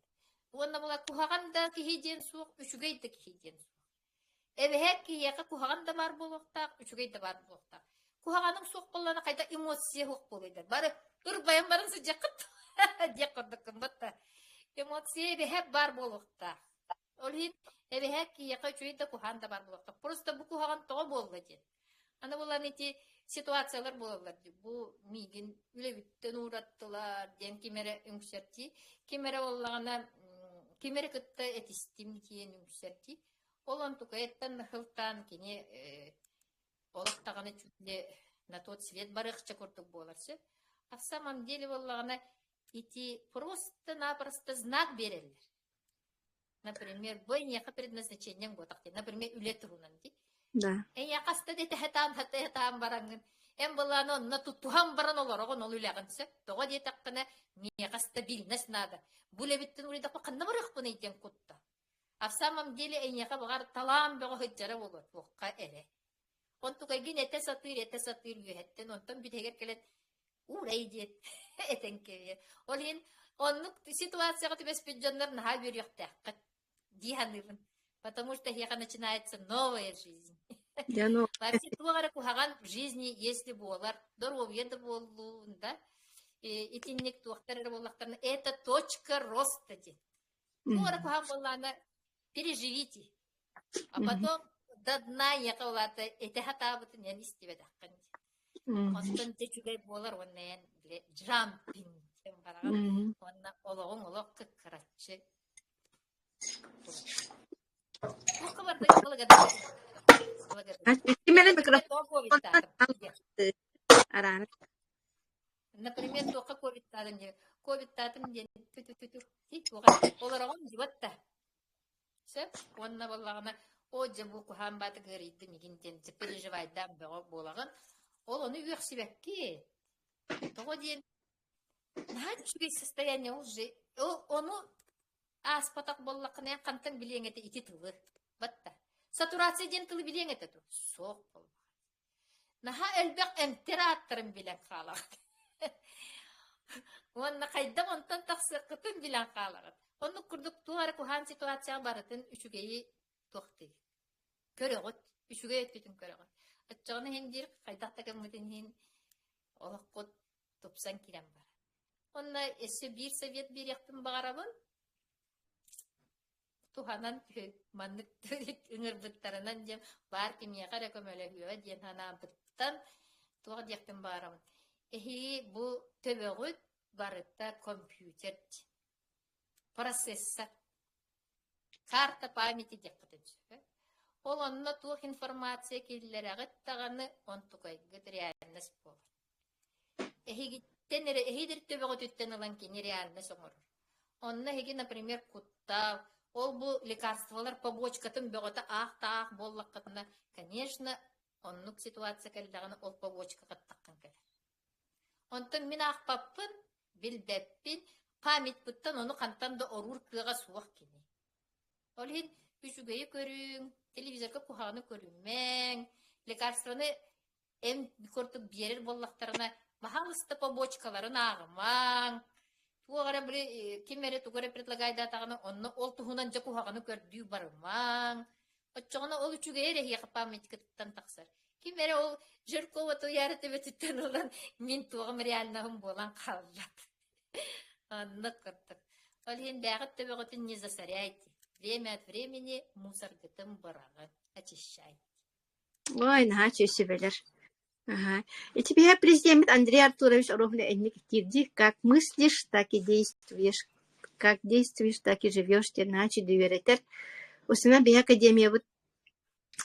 Онна бола кухағанда кихиден суық, үшігейді кихиден суық. Эвехек кихеға кухағанда бар болуқтақ, үшігейді бар болуқтақ. Кухағаның суық болуына қайда эмоция хуқ болуйдар. Бары Үрбайын барынсы жақыт. Жақырдықын бұтта. Эмоция бәхәп бар болуқта. Ол хин бәхәп кияқа чөйді куханда бар болуқта. Просто бұ кухаған тоғы болды ден. Аны болан еті ситуациялар болалар. Бұ мигін үлебіттен ұраттылар. Ден кемері үңсерті. Кемері олағына кемері күтті әтістім кейін үңсерті. Олон тұқа әттен хылтан кене олықтағаны чүнде на тот свет барықча көрдік боларсы. А в самом деле, воллағына, эти просто-напросто знак берелер. Например, бой неқа предназначением готақты. Например, үле тұрунан ди. Да. Яқаста де тәхетам бараңын. Әм боланы онына тұттуған баран оларығын ол үләғынсы. Тоға де таққына неқаста білнес нады. Бұл әбіттін өледақпа қанна барық бұны етен құтта. А в самом деле, әнеқа бағар талам бәға хүджары olur. Оққа әрі. Он тұқайгін әте сатыр үйеттен. Онтан бүтегер келет. Урай дед, этенке. Олин, оннук ситуацияға тебе спиджаннар наха бюрьёхтяққат. Диханырын. Потому что хеха начинается новая жизнь. Вообще, туағара кухаган в жизни, если болар, здоровье да болу, да, и тинник туақтар болақтарына, это точка роста дед. Туағара кухаган болана, переживите. А потом до дна яқалата, это хатабытын я не стебедаққан. Онтан течугай болар, оннаян джампинг. Онна олоғын олоқ кыққыратшы. Туқы барды қылығады. Например, туқы ковидтадым де. Ковидтадым де. Оларағын живатта. Сөп, онна болағына, о жабу кухан баты ғырейді мегінден переживайдан болағын. Ол оны үйәқсібәкке. Тоғы дейін, наға жүгей состояние уже. Оны аспатақ боллақына қантын білең әті ити тылы. Батта. Сатурация ден тылы білең әті тұр. Соқ бол. Наға әлбәқ эмтераторын білең қалақ. Оны қайдам онтан тақсы қытын білең қалақ. Оны күрдік туғары кухан ситуацияға барытын үшігейі тоқты. Көріғыт. Үшігей өткетін көріғыт. Атчағына хендер қайдақтаға мүдін хен олақ қод топсан келем бар. Онна әсі бір совет беректің бағарабын, туханан маннық үңір бұттарынан дем бар кемеға рәкөмелі үйе ден ханан бұттан туға дектің бағарабын. Эхи бұл төбеғыт барытта компьютер, процессор, карта памяти дектің. Ол онына туық информация келілері тағаны он тұқайғы реальность болыр. Эхидер төбеғыт үттен ұлан кені реальность оңыр. Онына хеги, например, кутта, ол бұл лекарстволар побочкатын бөғыта ақ-тақ боллаққатына, конечно, оннық ситуация кәлдіғаны ол побочка қаттаққан кәлі. Онтын мен ақпаппын, білбәппін, памет бұттан оны қантан да орур кыға суақ кені. Ол хен үшігейі көрің, телевизорға кухағаны көріңмен, лекарствоны әм көртіп берер боллақтарына махалысты побочкаларын ағымаң. Туғара бір кемері туғара предлагайды атағаны, онны ол тұғынан жа кухағаны көрдіу барымаң. Отчоғына ол үшігейі рәхе памятка тұттан тақсар. Кемері ол жүркова тұяры төбе түттен олан мен туғым реальнағым болан қалжат. Онны көрдік. Ол хен бәғыт төбе ғытын не засаряйте. Время от времени мусор гытым барагы очищай. Ой, наха чөсүбелер. Ага. И тебе президент Андрей Артурович Оровна Энник Тирди, как мыслишь, так и действуешь. Как действуешь, так и живешь, иначе доверитер. Усына бе академия вот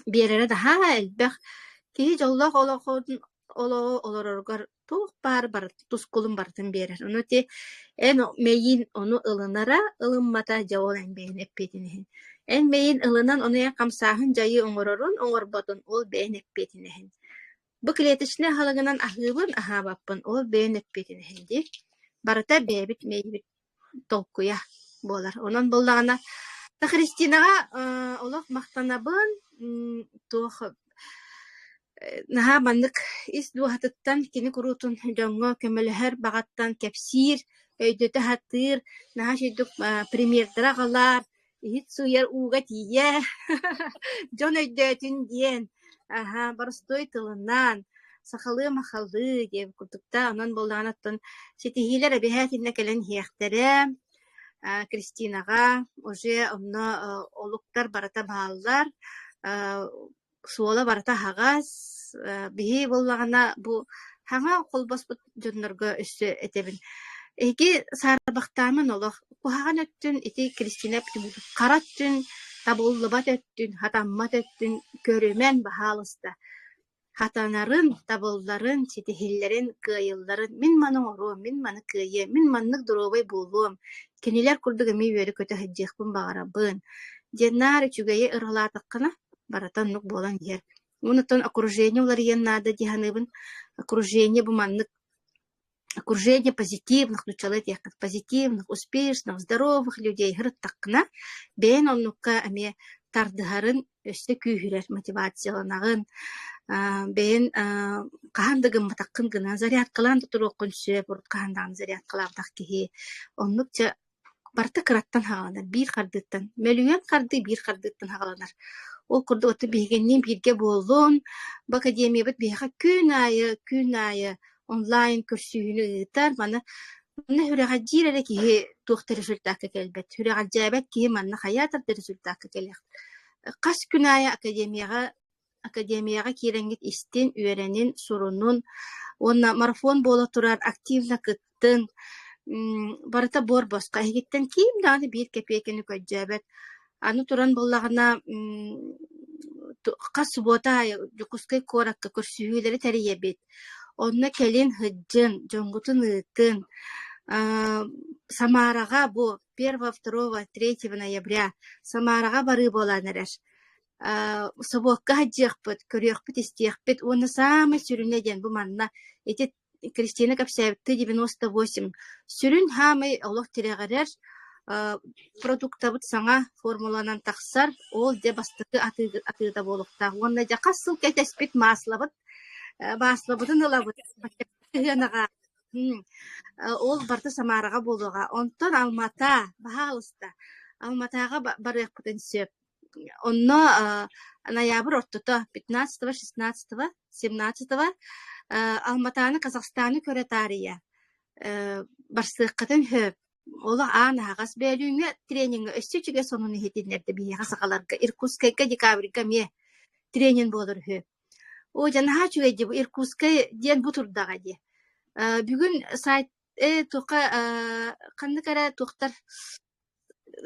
берере daha элбэх кии жоллох олоходун олороргор тух бар тускулун бартын берер. Ону те эн мейин ону ылынара ылынмата жауол эмбейин эппетинехин. Эн мейин ылынан ону я камсаахын жайы оңорорун оңорботун ол бейин эппетинехин. Бу клеточный халагынан ахыбын ахабаппын ол бейин эппетинехин ди. Барата бэбит мейбит толкуя болар. Онон боллагана та Христинага олох мактанабын туох наха маннык ис дуахатыттан кини курутун жоңго көмөлөһөр багаттан кепсир өйдөтө хатыр наха шейдук примердера галар ихит суяр уга тие жон өйдөтүн диен барстой тылынан сахалы махалы деп курдукта онон болдаанаттан сетихилер эбиһэтинне келен хиэхтере Кристинага уже онно олуктар барата бааллар суола барата хагас биһи боллагана бу хаңа колбоспут жоннорго өссө этебин эги сарбактамын олох кухаган өттүн ити Кристина караттүн табуллубат өттүн хатаммат өттүн көрүмен баһалыста хатанарын табылларын ситихиллерин кыйылларын мин маны ору мин маны кыйы мин маннык дуробай булуум кинилер курдук эми үөрү көтө хаджыхпын багарабын деннари чугайы ырылаатыккына баратан нук болан ер. Унутон окружение улар яннада диханыбын. Окружение буманнык. Окружение позитивных, ну человек позитивных, успешных, здоровых людей. Гырттакна бен оннукка аме тардыгарын өстө күйүрер мотивацияланагын. Бен кахандыгын матаккын гына заряд кылан турукун сөп, кахандан заряд кылан такки. Оннукча барта кыраттан хагаланар, бир кардыттан. Мөлүен карды бир кардыттан хагаланар. Ол курду оты бейгеннен бирге болун, бу академия бит бейга күн айы онлайн көрсүүнү ытар, мана хүрәгә жирәле ки туохта результатка келбет. Хүрәгә жабет ки манна хаятар результатка келек. Кас күн айы академияга киренгит истин үөренин сурунун, онна марафон бола турар активна кыттын, барыта борбоска хигиттен ким даны бир кепекени көжәбет. Аны туран боллагана кас бота жукускай коракка көрсүүлери тәрийебит. Онна келин хыджын, жоңгутун ыытын. Самарага бу 1, 2, 3 ноября Самарага бары боланырар. Собокка хаджыхпыт, көрүөхпүт, истиэхпит. Оны самый сүрүнеден бу манна. Эти Кристина Капсаевты 98. Сүрүн хамый олох тирегерер. Продуктабыт саңа формуланан тахсар, ол де бастыкы атыда болукта. Онна жа касыл кетеспит маслабыт, баслабытын ылабыт. Ол барты Самарага болуга. Онтон Алмата, бахалыста. Алматага барыахпытын сөп. Онно ноябрь оттото 15, 16, 17 Алматаны Казахстаны көретария. Барсыккатын хөп. Ола ана хагас бэлүүңө тренинг өссүчүгө сонун хетинерде бия хасагаларга Иркутскайга декабрьга ме тренинг болор хө. О жана чугай деп Иркутскай ден бутурдага де. Бүгүн сайт тока канды кара токтар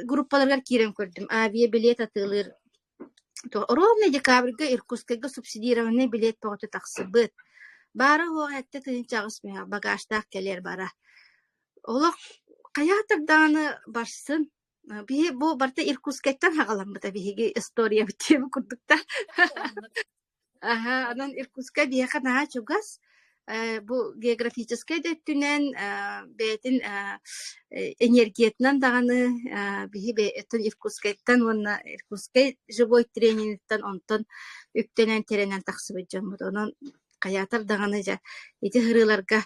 группаларга кирен көрдүм. Авиа билет атылыр. Ровно декабрьга Иркутскайга субсидированный билет поготы таксыбыт. Бара хоатта тынчагыс ме багажтак келер бара. Ола каятырдааны барсын. Бу барта Иркутскайттан хагаламбыта биһиги история битиби курдукта. Анан Иркутскай биэха наха чугас бу географической дөттүнен бетин энергиятынан даганы биһи бетин Иркутскайттан онна Иркутскай живой тренингтен онтон үктенен теренен таксыбыт жомбут. Онон каятырдаганы жа эти хырыларга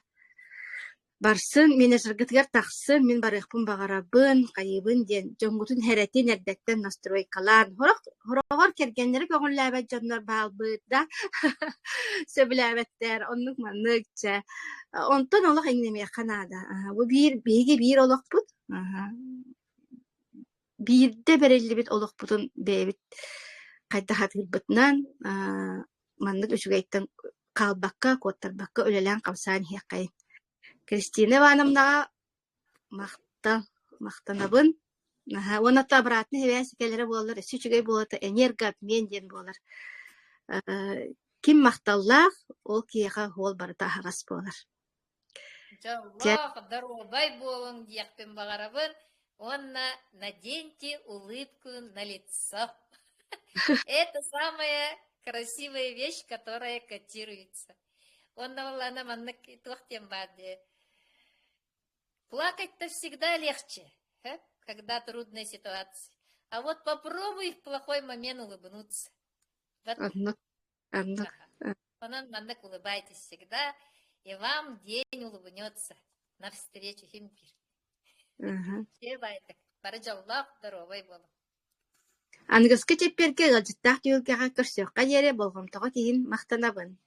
барсын, мен эсергетгер тахсын, мен барыхпын багарабын, кайыбын ден, жоңгутун хәрәтин әрдәттен настройкалар. Хорогор кергенлері көңілләбәт жонлар балбыт да, сөбіләбәттер, онлық маннықча. Онтон олық әңгеме қанада. Бу бейге бир олық бұд. Бирде берелі бит олық бұдын бейбіт қайта хатыр бұтынан. маннык үчүгэйттен калбакка коттарбакка үлэлэн калсаан хияккайын. Кристина Ивановнага мактанабын. Оната обратно хевяси келере болар, сүчүгэй болата энергообмен ден болар. Ким макталлах, ол кияга хол барыта хагас болар. Жаллах, здоровай болун диякпен багарабын. Онна наденьте улыбку на лицо. Это самая красивая вещь, которая котируется. Онна валана маннык тухтем баде. Плакать-то всегда легче, когда трудная ситуация. А вот попробуй в плохой момент улыбнуться. Вот. Онан маннык улыбайтесь всегда, и вам день улыбнется навстречу химпир. Все байтак. Баржаллах, здоровый болу. Ангыскы чепперге галжыттах түйілгеға көрсөк қайере болғым тоға кейін мақтанабын.